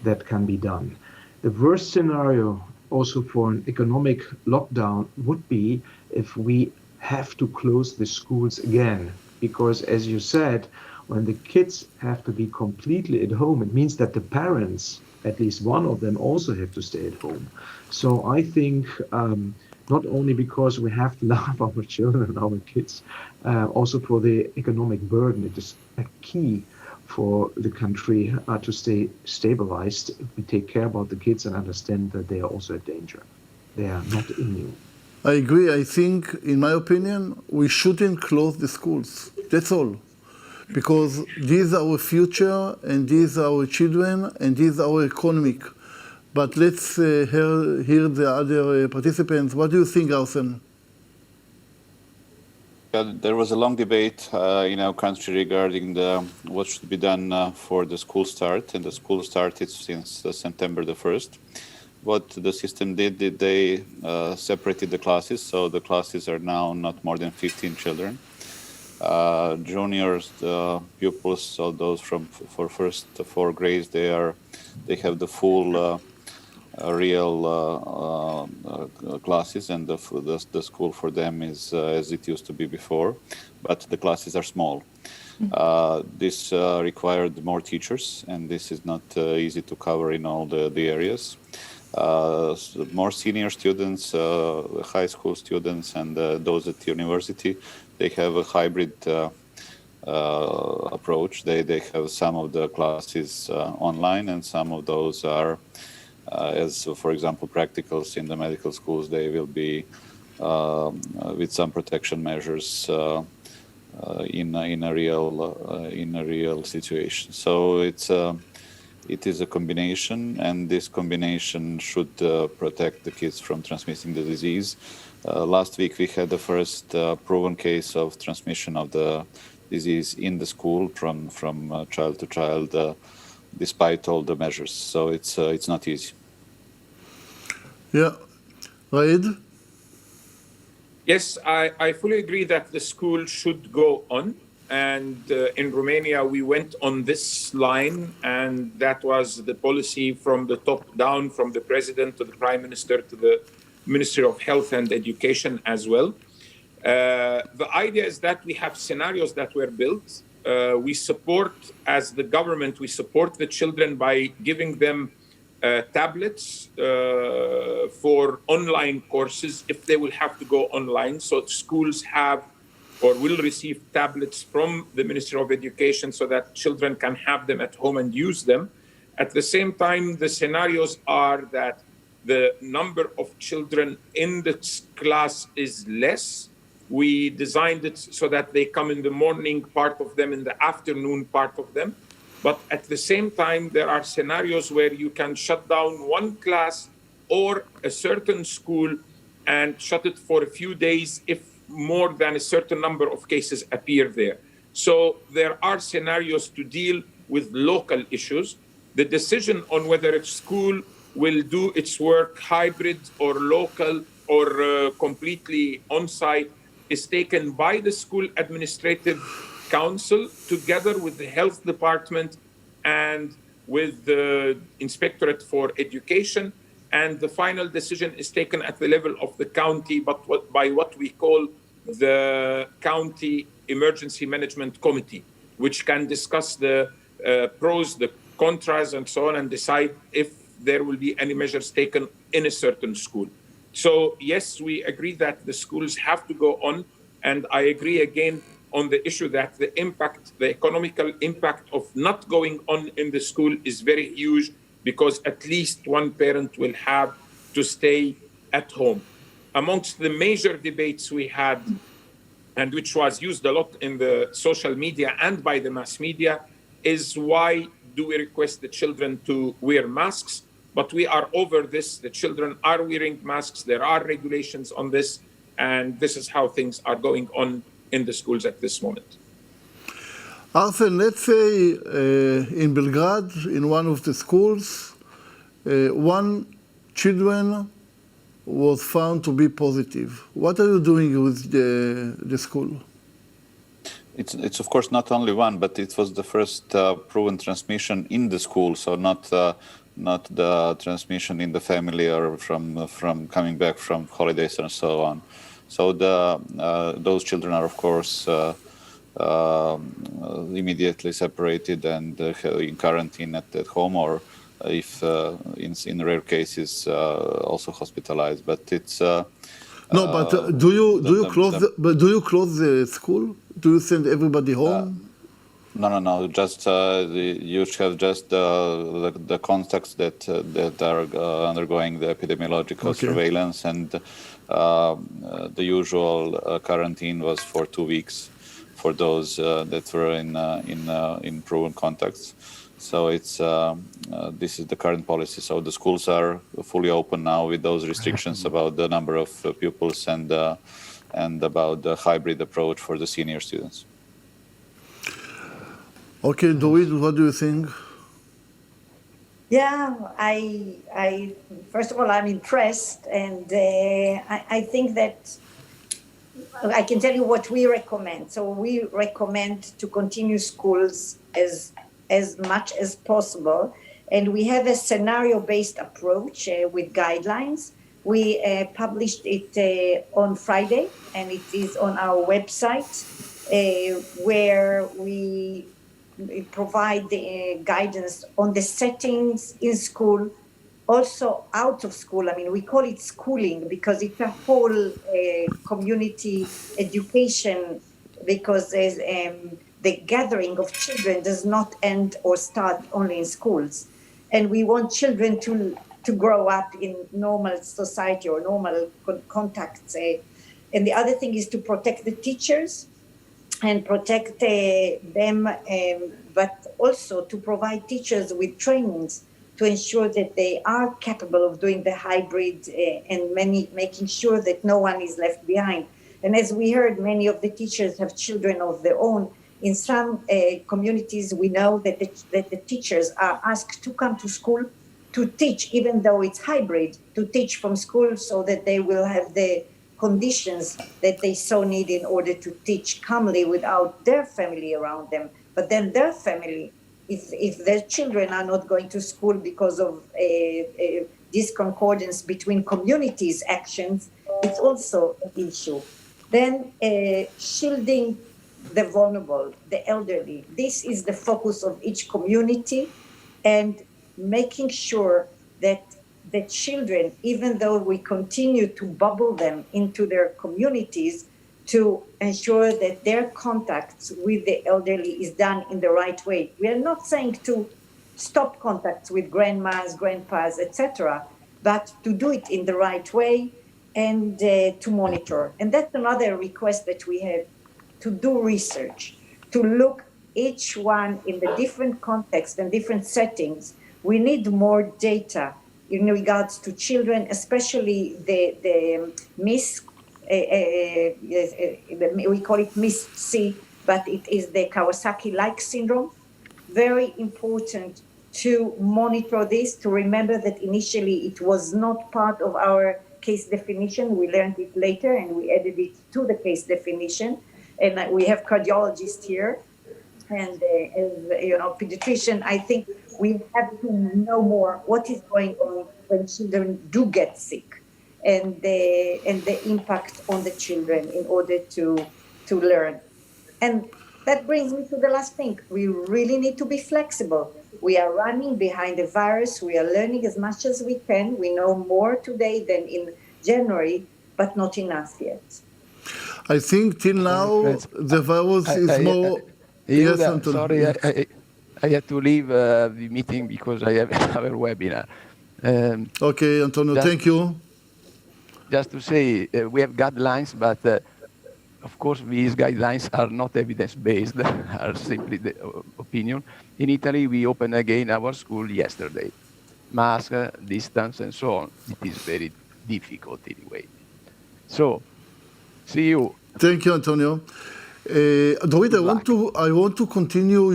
that can be done. The worst scenario also for an economic lockdown would be if we have to close the schools again. Because as you said, when the kids have to be completely at home, it means that the parents, at least one of them, also have to stay at home. So I think not only because we have to love our children and our kids, also for the economic burden, it is a key for the country to stay stabilized. If we take care about the kids and understand that they are also a danger. They are not immune. I agree. I think, in my opinion, we shouldn't close the schools. That's all. Because these are our future, and these are our children, and these are our economic. But let's hear the other participants. What do you think, Arsen? There was a long debate in our country regarding what should be done for the school start, and the school started since September the 1st. What the system did they separated the classes, so the classes are now not more than 15 children. Juniors, pupils, so those for first 4 grades, they have the full real classes, and the school for them is as it used to be before, but the classes are small. This required more teachers, and this is not easy to cover in all the areas. More senior students, high school students, and those at university, they have a hybrid approach. They have some of the classes online, and some of those are, as for example, practicals in the medical schools, they will be with some protection measures in a real situation. So it is a combination, and this combination should protect the kids from transmitting the disease. Last week we had the first proven case of transmission of the disease in the school from child to child, despite all the measures. So it's not easy. Yeah, Raed? Yes, I fully agree that the school should go on. And in Romania, we went on this line, and that was the policy from the top down, from the president to the prime minister to the Ministry of Health and Education as well. The idea is that we have scenarios that were built. We support, as the government, we support the children by giving them tablets for online courses if they will have to go online. So schools have or will receive tablets from the Ministry of Education so that children can have them at home and use them. At the same time, the scenarios are that the number of children in the class is less. We designed it so that they come in the morning, part of them in the afternoon, part of them. But at the same time, there are scenarios where you can shut down one class or a certain school and shut it for a few days if more than a certain number of cases appear there. So there are scenarios to deal with local issues. The decision on whether a school will do its work hybrid or local or completely on-site is taken by the school administrative council together with the health department and with the Inspectorate for Education. And the final decision is taken at the level of the county, but by what we call the County Emergency Management Committee, which can discuss the pros, the contras, and so on, and decide if there will be any measures taken in a certain school. So yes, we agree that the schools have to go on, and I agree again on the issue that the impact, the economical impact of not going on in the school is very huge, because at least one parent will have to stay at home. Amongst the major debates we had, and which was used a lot in the social media and by the mass media, is why do we request the children to wear masks? But we are over this. The children are wearing masks. There are regulations on this. And this is how things are going on in the schools at this moment. Arsen, let's say in Belgrade, in one of the schools, one children was found to be positive. What are you doing with the school? It's of course not only one, but it was the first proven transmission in the school, so not the transmission in the family or from coming back from holidays and so on. So those children are of course immediately separated and in quarantine at home, or if in rare cases also hospitalized. But it's no. But do you close the school? Do you send everybody home? No. Just you have just the contacts that are undergoing the epidemiological surveillance, and the usual quarantine was for 2 weeks for those that were in proven contacts. So it's this is the current policy. So the schools are fully open now with those restrictions about the number of pupils and about the hybrid approach for the senior students. Okay, Dorit, what do you think? Yeah, I first of all, I'm impressed, and I think that I can tell you what we recommend. So we recommend to continue schools as much as possible, and we have a scenario-based approach with guidelines. We published it on Friday, and it is on our website, where we provide the guidance on the settings in school, also out of school. I mean, we call it schooling because it's a whole community education, because the gathering of children does not end or start only in schools. And we want children to grow up in normal society or normal contacts. And the other thing is to protect the teachers and protect them, but also to provide teachers with trainings to ensure that they are capable of doing the hybrid and making sure that no one is left behind. And as we heard, many of the teachers have children of their own. In some communities, we know that the teachers are asked to come to school to teach, even though it's hybrid, to teach from school so that they will have the conditions that they so need in order to teach calmly without their family around them. But then their family, if their children are not going to school because of a discordance between communities' actions, it's also an issue. Then shielding the vulnerable, the elderly. This is the focus of each community, and making sure that the children, even though we continue to bubble them into their communities, to ensure that their contacts with the elderly is done in the right way. We are not saying to stop contacts with grandmas, grandpas, etc., but to do it in the right way and to monitor. And that's another request that we have, to do research, to look each one in the different context and different settings. We need more data in regards to children, especially the we call it MIS-C, but it is the Kawasaki-like syndrome. Very important to monitor this, to remember that initially it was not part of our case definition. We learned it later and we added it to the case definition. And we have cardiologists here. And as you know, pediatrician, I think we have to know more what is going on when children do get sick, and the impact on the children in order to learn. And that brings me to the last thing. We really need to be flexible. We are running behind the virus. We are learning as much as we can. We know more today than in January, but not enough yet. I think till now the virus is more... Yes, Antonio. Sorry, I had to leave the meeting because I have another webinar. Okay, Antonio, thank you. Just to say, we have guidelines, but of course these guidelines are not evidence-based, are simply the opinion. In Italy, we opened again our school yesterday. Mask, distance, and so on. It is very difficult anyway. So, see you. Thank you, Antonio. Dorit, I want to continue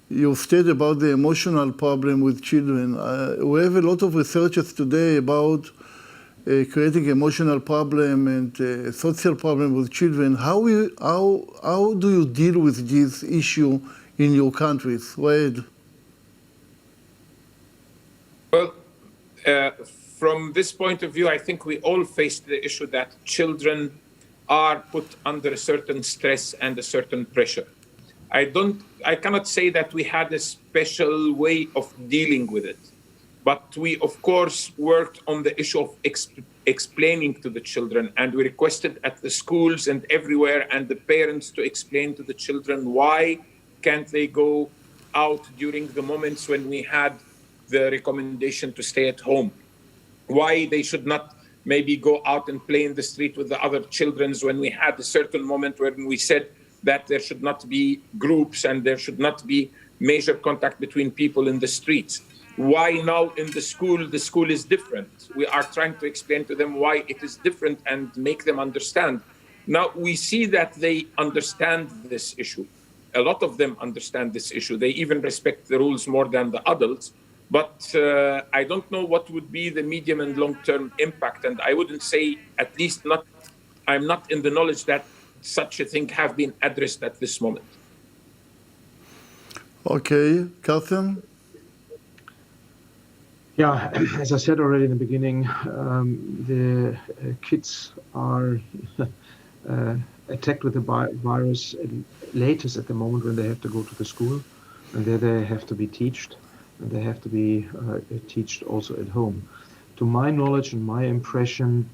your state about the emotional problem with children. We have a lot of researches today about creating emotional problem and social problem with children. How do you deal with this issue in your countries? Wade? Well, from this point of view, I think we all face the issue that children are put under a certain stress and a certain pressure. I cannot say that we had a special way of dealing with it, but we of course worked on the issue of explaining to the children, and we requested at the schools and everywhere and the parents to explain to the children why can't they go out during the moments when we had the recommendation to stay at home, why they should not maybe go out and play in the street with the other children when we had a certain moment when we said that there should not be groups and there should not be major contact between people in the streets. Why now in the school is different? We are trying to explain to them why it is different and make them understand. Now we see that they understand this issue. A lot of them understand this issue. They even respect the rules more than the adults. But I don't know what would be the medium and long-term impact. And I wouldn't say, at least not, I'm not in the knowledge that such a thing have been addressed at this moment. Okay, Carsten? Yeah, as I said already in the beginning, the kids are attacked with the virus latest at the moment when they have to go to the school, and there they have to be taught. And they have to be taught also at home. To my knowledge and my impression,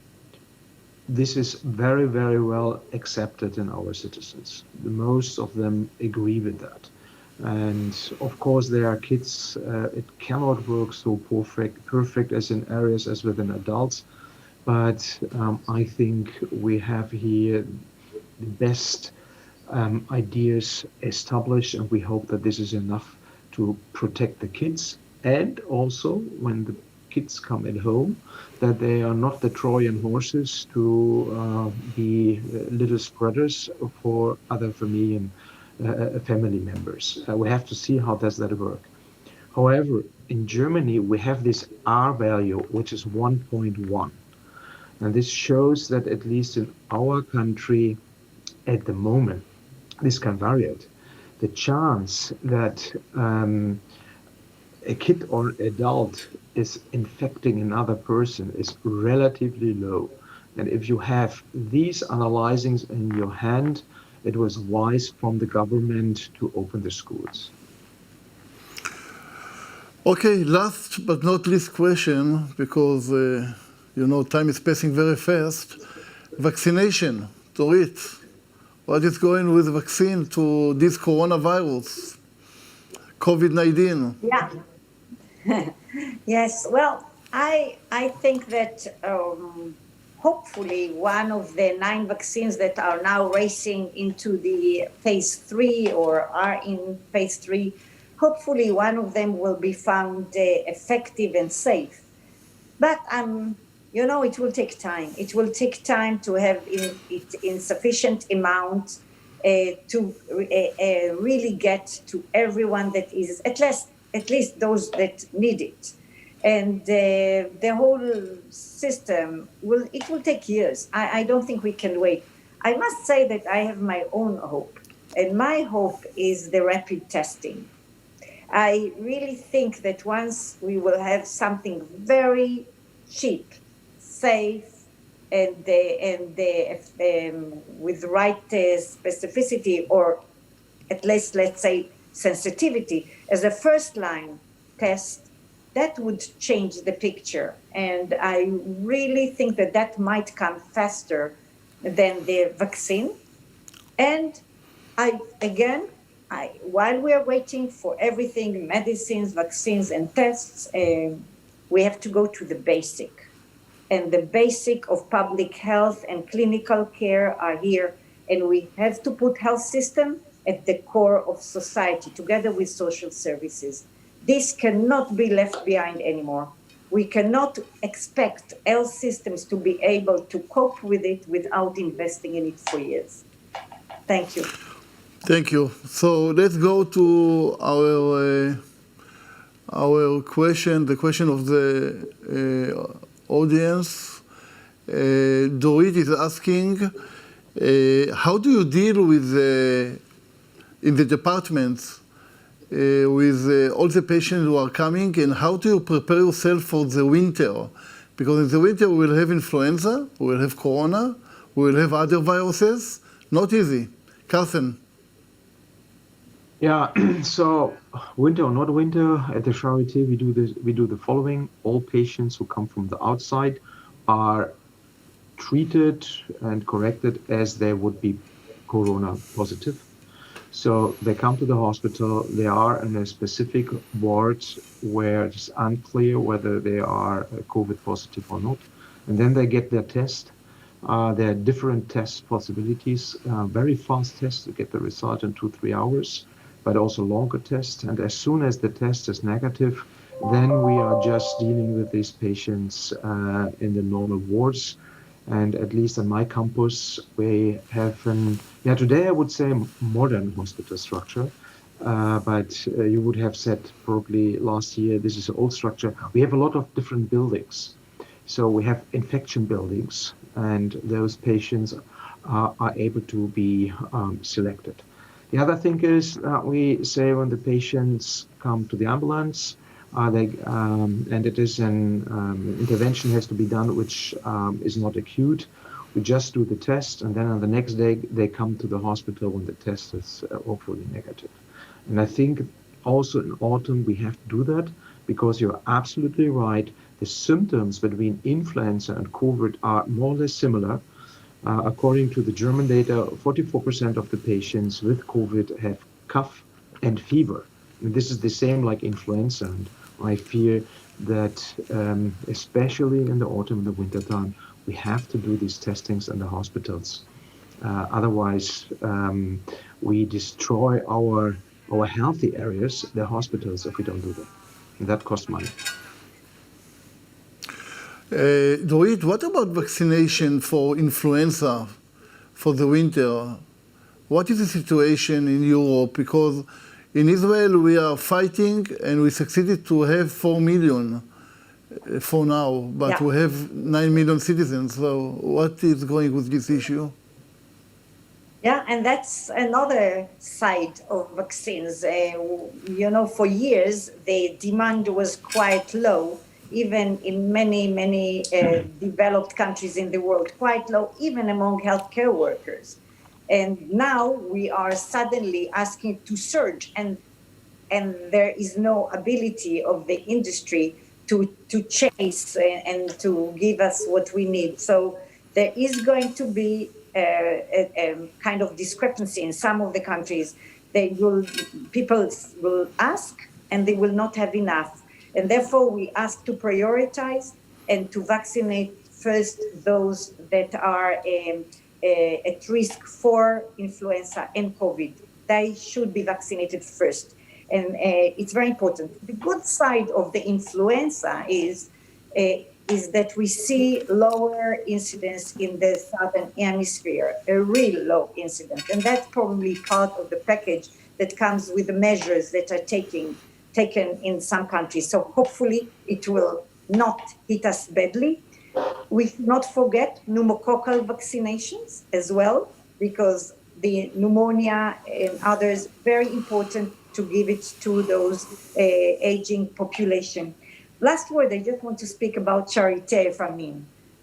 this is very, very well accepted in our citizens. The most of them agree with that. And of course, there are kids, it cannot work so perfect as in areas as within adults. But I think we have here the best ideas established, and we hope that this is enough to protect the kids, and also when the kids come at home, that they are not the Trojan horses to be little spreaders for other family members. We have to see how does that work. However, in Germany, we have this R value, which is 1.1. And this shows that at least in our country at the moment, this can vary. The chance that a kid or adult is infecting another person is relatively low. And if you have these analyzings in your hand, it was wise from the government to open the schools. Okay, last but not least question, because time is passing very fast. Vaccination, Dorit, what is going with the vaccine to this coronavirus, COVID-19? Yeah. Yes, well, I think that hopefully one of the 9 vaccines that are now racing into the phase 3 or are in phase 3, hopefully one of them will be found effective and safe. But it will take time. It will take time to have it in sufficient amount to really get to everyone that is, at least those that need it. And the whole system will take years. I don't think we can wait. I must say that I have my own hope. And my hope is the rapid testing. I really think that once we will have something very cheap, safe, and with the right specificity, or at least, let's say, sensitivity, as a first-line test, that would change the picture. And I really think that might come faster than the vaccine. And while we are waiting for everything, medicines, vaccines, and tests, we have to go to the basic. And the basic of public health and clinical care are here. And we have to put health system at the core of society, together with social services. This cannot be left behind anymore. We cannot expect health systems to be able to cope with it without investing in it for years. Thank you. Thank you. So let's go to our question, the question of the audience. Dorit is asking, how do you deal with, in the departments, with all the patients who are coming, and how do you prepare yourself for the winter? Because in the winter we will have influenza, we will have corona, we will have other viruses. Not easy. Carsten. Yeah, so winter or not winter, at the Charité we do the following. All patients who come from the outside are treated and corrected as they would be corona positive. So they come to the hospital, they are in a specific ward where it's unclear whether they are COVID positive or not. And then they get their test. There are different test possibilities, very fast tests to get the result in 2-3 hours, but also longer tests. And as soon as the test is negative, then we are just dealing with these patients in the normal wards. And at least on my campus, we have today I would say modern hospital structure, but you would have said probably last year, this is an old structure. We have a lot of different buildings. So we have infection buildings, and those patients are able to be selected. The other thing is we say when the patients come to the ambulance, and it is an intervention has to be done, which is not acute. We just do the test, and then on the next day they come to the hospital when the test is hopefully negative. And I think also in autumn we have to do that, because you're absolutely right. The symptoms between influenza and Covert are more or less similar. According to the German data, 44% of the patients with COVID have cough and fever. And this is the same like influenza. And I fear that especially in the autumn and the winter time, we have to do these testings in the hospitals. Otherwise, we destroy our healthy areas, the hospitals, if we don't do that. And that costs money. Dorit, what about vaccination for influenza for the winter? What is the situation in Europe? Because in Israel we are fighting and we succeeded to have 4 million for now, but we have 9 million citizens. So what is going with this issue? Yeah, and that's another side of vaccines. For years, the demand was quite low, even in many developed countries in the world, quite low, even among healthcare workers. And now we are suddenly asking to surge, and there is no ability of the industry to chase and to give us what we need. So there is going to be a kind of discrepancy in some of the countries. People will ask and they will not have enough. And therefore we ask to prioritize and to vaccinate first those that are at risk for influenza and COVID. They should be vaccinated first. And it's very important. The good side of the influenza is that we see lower incidence in the southern hemisphere, a real low incidence. And that's probably part of the package that comes with the measures that are taken in some countries. So hopefully it will not hit us badly. We should not forget pneumococcal vaccinations as well, because the pneumonia and others, very important to give it to those aging population. Last word, I just want to speak about Charité,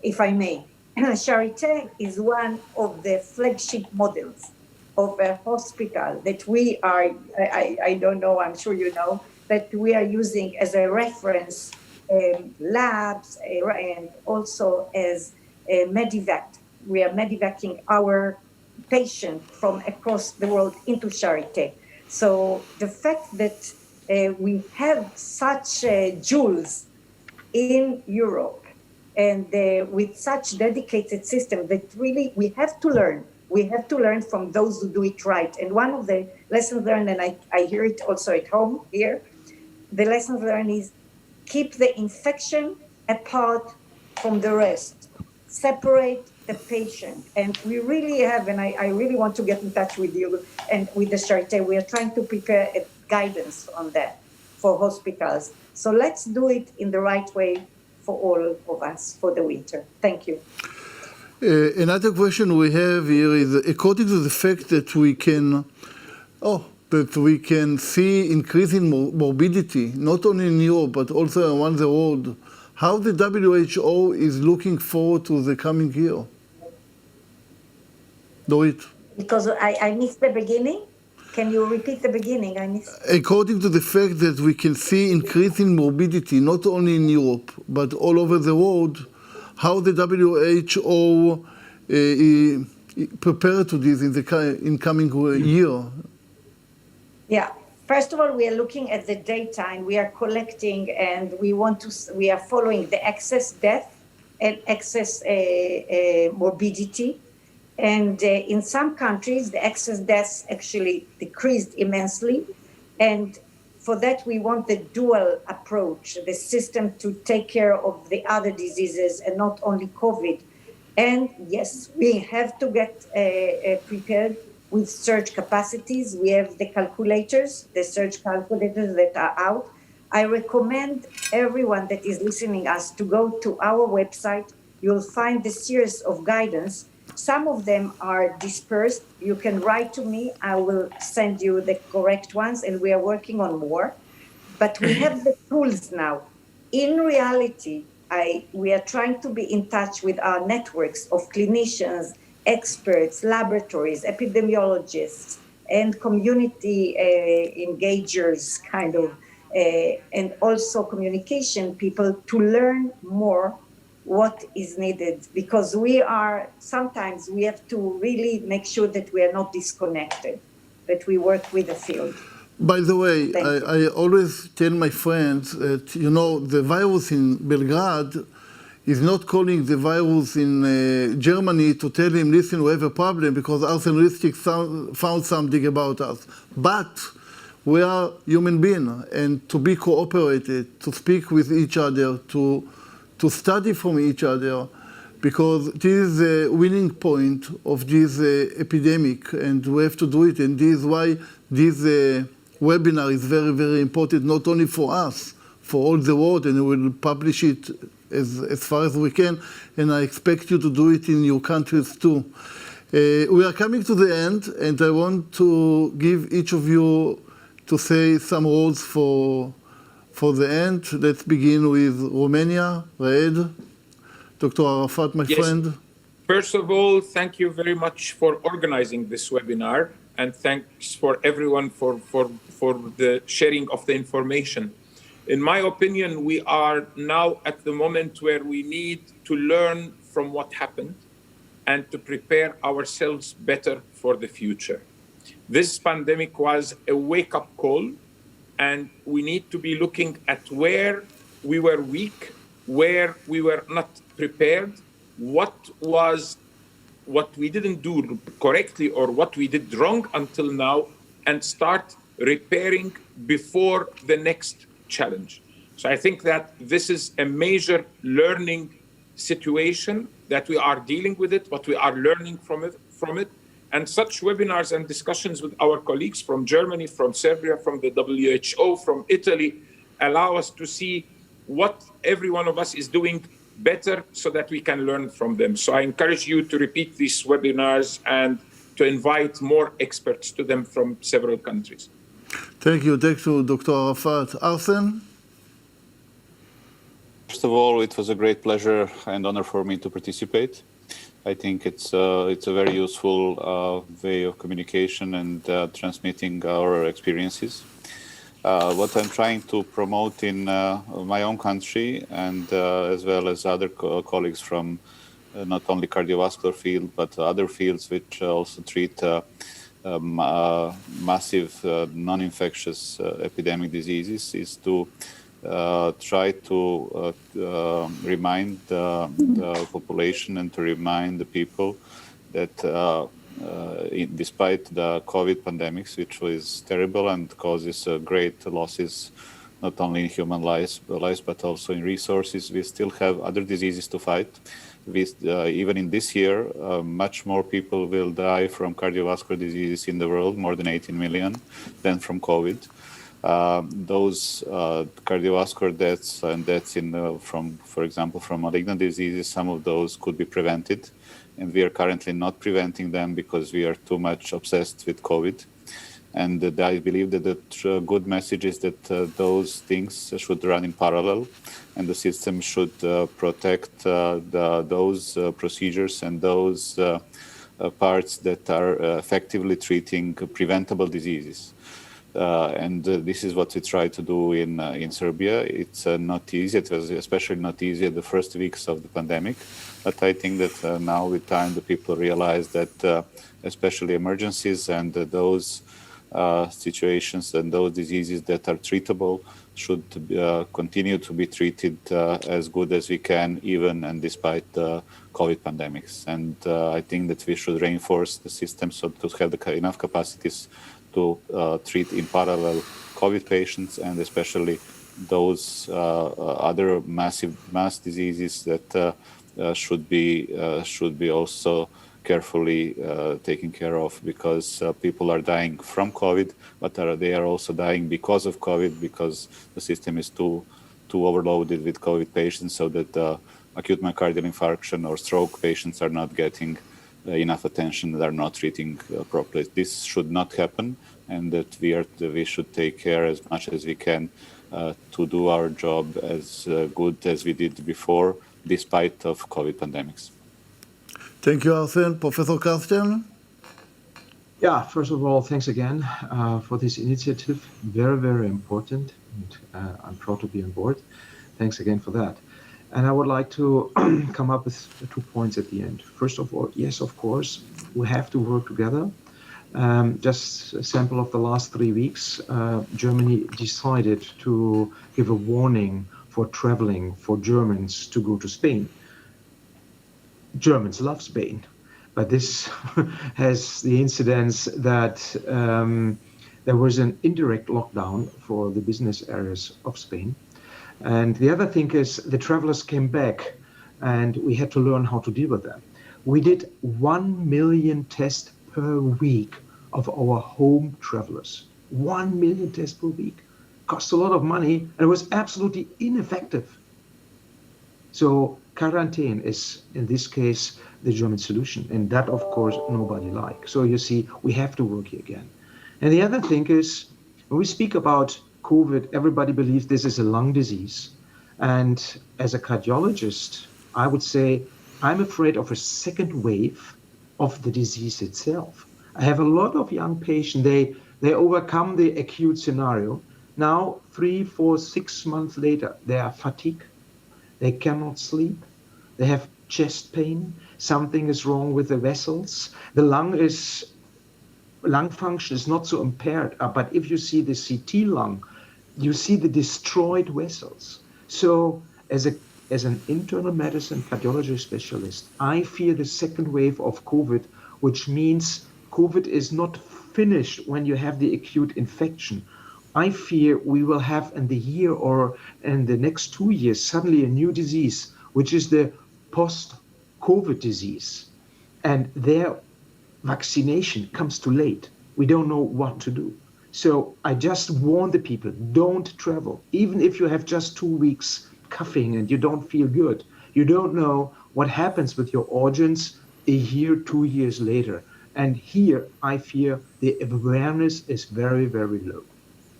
if I may. Charité is one of the flagship models of a hospital that we are, I don't know, I'm sure you know, that we are using as a reference labs and also as a medivac. We are medivacing our patients from across the world into Charité. So the fact that we have such jewels in Europe and with such dedicated system that really we have to learn. We have to learn from those who do it right. And one of the lessons learned, and I hear it also at home here, the lessons learned is keep the infection apart from the rest. Separate the patient. And we really have, and I really want to get in touch with you and with the Charité. We are trying to prepare a guidance on that for hospitals. So let's do it in the right way for all of us for the winter. Thank you. Another question we have here is, according to the fact that we can see increasing morbidity, not only in Europe, but also around the world, how the WHO is looking forward to the coming year? Dorit. Because I missed the beginning. Can you repeat the beginning? I missed. According to the fact that we can see increasing morbidity, not only in Europe, but all over the world, how the WHO prepare to this in the incoming year? Yeah. First of all, we are looking at the data and we are collecting, and we are following the excess death and excess morbidity. And in some countries, the excess deaths actually decreased immensely. And for that, we want the dual approach, the system to take care of the other diseases and not only COVID. And yes, we have to get prepared with surge capacities. We have the calculators, the surge calculators that are out. I recommend everyone that is listening us to go to our website. You'll find the series of guidance. Some of them are dispersed. You can write to me. I will send you the correct ones, and we are working on more. But we have the tools now. In reality, we are trying to be in touch with our networks of clinicians, experts, laboratories, epidemiologists, and community engagers, kind of, and also communication people to learn more what is needed, because sometimes we have to really make sure that we are not disconnected, that we work with the field. By the way, I always tell my friends that, the virus in Belgrade is not calling the virus in Germany to tell him, listen, we have a problem because Arsene Ristic found something about us. But we are human beings, and to be cooperated, to speak with each other, to study from each other, because this is the winning point of this epidemic, and we have to do it. And this is why this webinar is very, very important, not only for us, for all the world, and we will publish it as far as we can, and I expect you to do it in your countries too. We are coming to the end, and I want to give each of you to say some words for the end. Let's begin with Romania. Raed, Dr. Arafat, my friend. First of all, thank you very much for organizing this webinar, and thanks for everyone for the sharing of the information. In my opinion, we are now at the moment where we need to learn from what happened and to prepare ourselves better for the future. This pandemic was a wake-up call, and we need to be looking at where we were weak, where we were not prepared, what we didn't do correctly or what we did wrong until now, and start repairing before the next challenge. So I think that this is a major learning situation that we are dealing with it, but we are learning from it. And such webinars and discussions with our colleagues from Germany, from Serbia, from the WHO, from Italy, allow us to see what every one of us is doing better so that we can learn from them. So I encourage you to repeat these webinars and to invite more experts to them from several countries. Thank you. Thank you, Dr. Arafat. Arsene? First of all, it was a great pleasure and honor for me to participate. I think it's a very useful way of communication and transmitting our experiences. What I'm trying to promote in my own country, and as well as other colleagues from not only cardiovascular field, but other fields which also treat massive non-infectious epidemic diseases, is to try to remind the population and to remind the people that despite the COVID pandemics, which was terrible and causes great losses, not only in human lives, but also in resources, we still have other diseases to fight. Even in this year, much more people will die from cardiovascular diseases in the world, more than 18 million, than from COVID. Those cardiovascular deaths and deaths for example, from malignant diseases, some of those could be prevented. And we are currently not preventing them because we are too much obsessed with COVID. And I believe that the good message is that those things should run in parallel, and the system should protect those procedures and those parts that are effectively treating preventable diseases. And this is what we try to do in Serbia. It's not easy. It was especially not easy at the first weeks of the pandemic. But I think that now with time, the people realize that especially emergencies and those situations and those diseases that are treatable should continue to be treated as good as we can, even and despite the COVID pandemics. And I think that we should reinforce the system so to have enough capacities to treat in parallel COVID patients, and especially those other mass diseases that should be also carefully taken care of, because people are dying from COVID, but they are also dying because of COVID, because the system is too overloaded with COVID patients, so that acute myocardial infarction or stroke patients are not getting enough attention, that are not treating properly. This should not happen, and that we should take care as much as we can to do our job as good as we did before, despite of COVID pandemics. Thank you, Arsene. Professor Carsten? Yeah, first of all, thanks again for this initiative. Very, very important. And, I'm proud to be on board. Thanks again for that. And I would like to come up with 2 points at the end. First of all, yes, of course, we have to work together. Just a sample of the last 3 weeks, Germany decided to give a warning for traveling for Germans to go to Spain. Germans love Spain, but this has the incidence that there was an indirect lockdown for the business areas of Spain. And the other thing is the travelers came back and we had to learn how to deal with that. We did 1 million tests per week of our home travelers. 1 million tests per week. Cost a lot of money and it was absolutely ineffective. So quarantine is, in this case, the German solution. And that, of course, nobody likes. So you see, we have to work here again. And the other thing is, when we speak about COVID, everybody believes this is a lung disease. And as a cardiologist, I would say I'm afraid of a second wave of the disease itself. I have a lot of young patients, they overcome the acute scenario. Now, 3, 4, 6 months later, they are fatigued. They cannot sleep. They have chest pain. Something is wrong with the vessels. The lung function is not so impaired, but if you see the CT lung, you see the destroyed vessels. So as an internal medicine cardiology specialist, I fear the second wave of COVID, which means COVID is not finished when you have the acute infection. I fear we will have in the year or in the next 2 years suddenly a new disease, which is the post-COVID disease. And their vaccination comes too late. We don't know what to do. So I just warn the people, don't travel. Even if you have just 2 weeks coughing and you don't feel good, you don't know what happens with your organs a year, 2 years later. And here I fear the awareness is very, very low.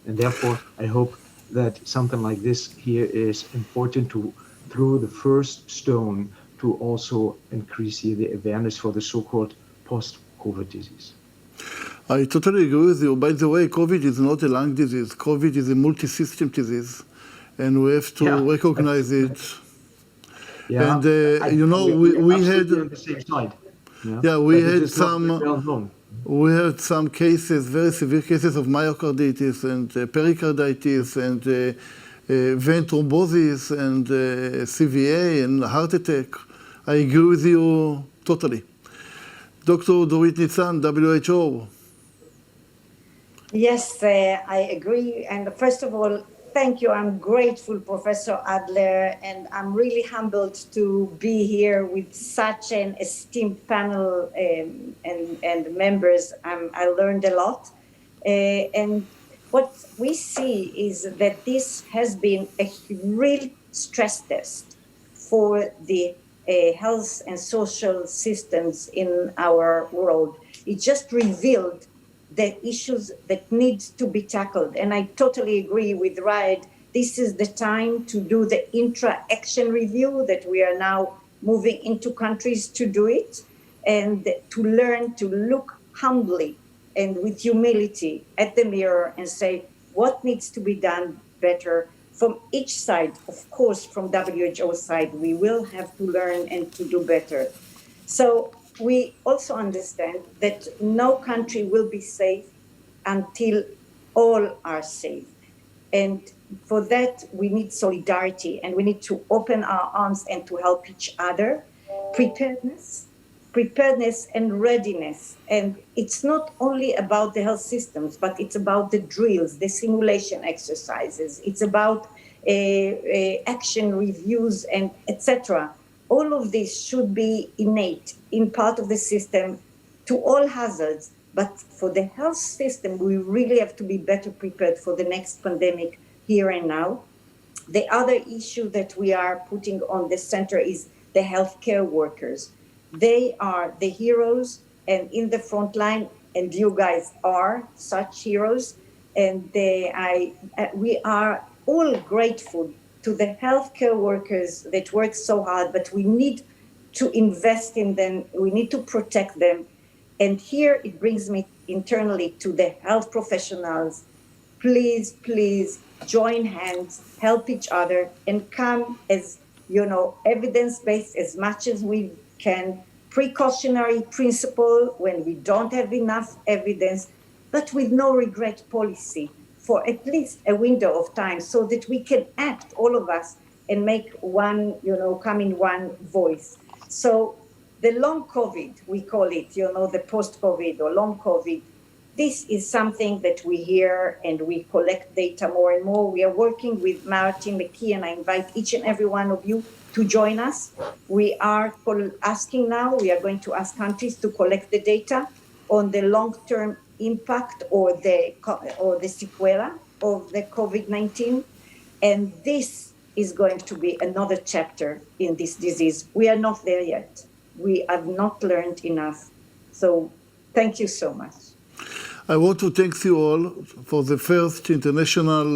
And therefore, I hope that something like this here is important to throw the first stone to also increase here the awareness for the so-called post-COVID disease. I totally agree with you. By the way, COVID is not a lung disease. COVID is a multi-system disease, and we have to recognize it. Yeah, and we had on the same side. We had some cases, very severe cases of myocarditis and pericarditis and vein thrombosis and CVA and heart attack. I agree with you totally. Dr. Dorit Nitzan, WHO. Yes, I agree. And first of all, thank you. I'm grateful, Professor Adler, and I'm really humbled to be here with such an esteemed panel and members. I learned a lot. And what we see is that this has been a real stress test for the health and social systems in our world. It just revealed the issues that need to be tackled. And I totally agree with Raed. This is the time to do the intra-action review that we are now moving into countries to do it, and to learn to look humbly and with humility at the mirror and say what needs to be done better from each side. Of course, from WHO side, we will have to learn and to do better. So we also understand that no country will be safe until all are safe. And for that, we need solidarity, and we need to open our arms and to help each other. Preparedness and readiness. And it's not only about the health systems, but it's about the drills, the simulation exercises. It's about action reviews and etc. All of this should be innate in part of the system to all hazards. But for the health system, we really have to be better prepared for the next pandemic here and now. The other issue that we are putting on the center is the healthcare workers. They are the heroes and in the front line, and you guys are such heroes. And we are all grateful to the healthcare workers that work so hard, but we need to invest in them. We need to protect them. And here it brings me internally to the health professionals. Please, please join hands, help each other, and come as, evidence-based as much as we can, precautionary principle when we don't have enough evidence, but with no regret policy for at least a window of time so that we can act, all of us, and make one, come in one voice. So the long COVID, we call it, the post-COVID or long COVID, this is something that we hear and we collect data more and more. We are working with Martin McKee, and I invite each and every one of you to join us. We are asking now, we are going to ask countries to collect the data on the long-term impact or the sequela of the COVID-19. And this is going to be another chapter in this disease. We are not there yet. We have not learned enough. So thank you so much. I want to thank you all for the first international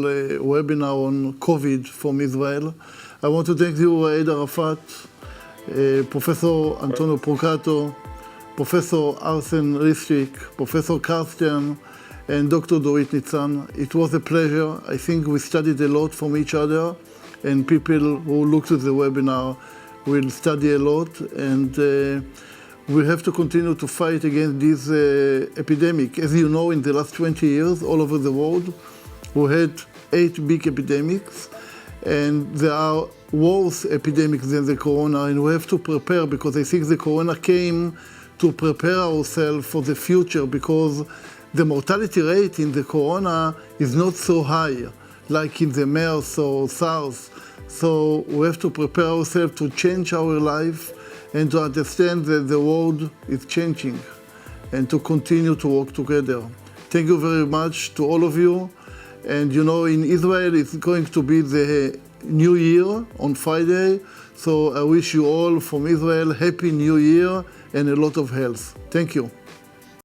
webinar on COVID from Israel. I want to thank you, Raed Arafat, Professor Antonio Bucato, Professor Arsen Ristik, Professor Karsten, and Dr. Dorit Nitzan. It was a pleasure. I think we studied a lot from each other, and people who looked at the webinar will study a lot, and we have to continue to fight against this epidemic. As you know, in the last 20 years, all over the world, we had 8 big epidemics, and there are worse epidemics than the corona, and we have to prepare, because I think the corona came to prepare ourselves for the future, because the mortality rate in the corona is not so high, like in the MERS or SARS. So we have to prepare ourselves to change our life and to understand that the world is changing and to continue to work together. Thank you very much to all of you. And in Israel, it's going to be the New Year on Friday. So I wish you all from Israel Happy New Year and a lot of health. Thank you.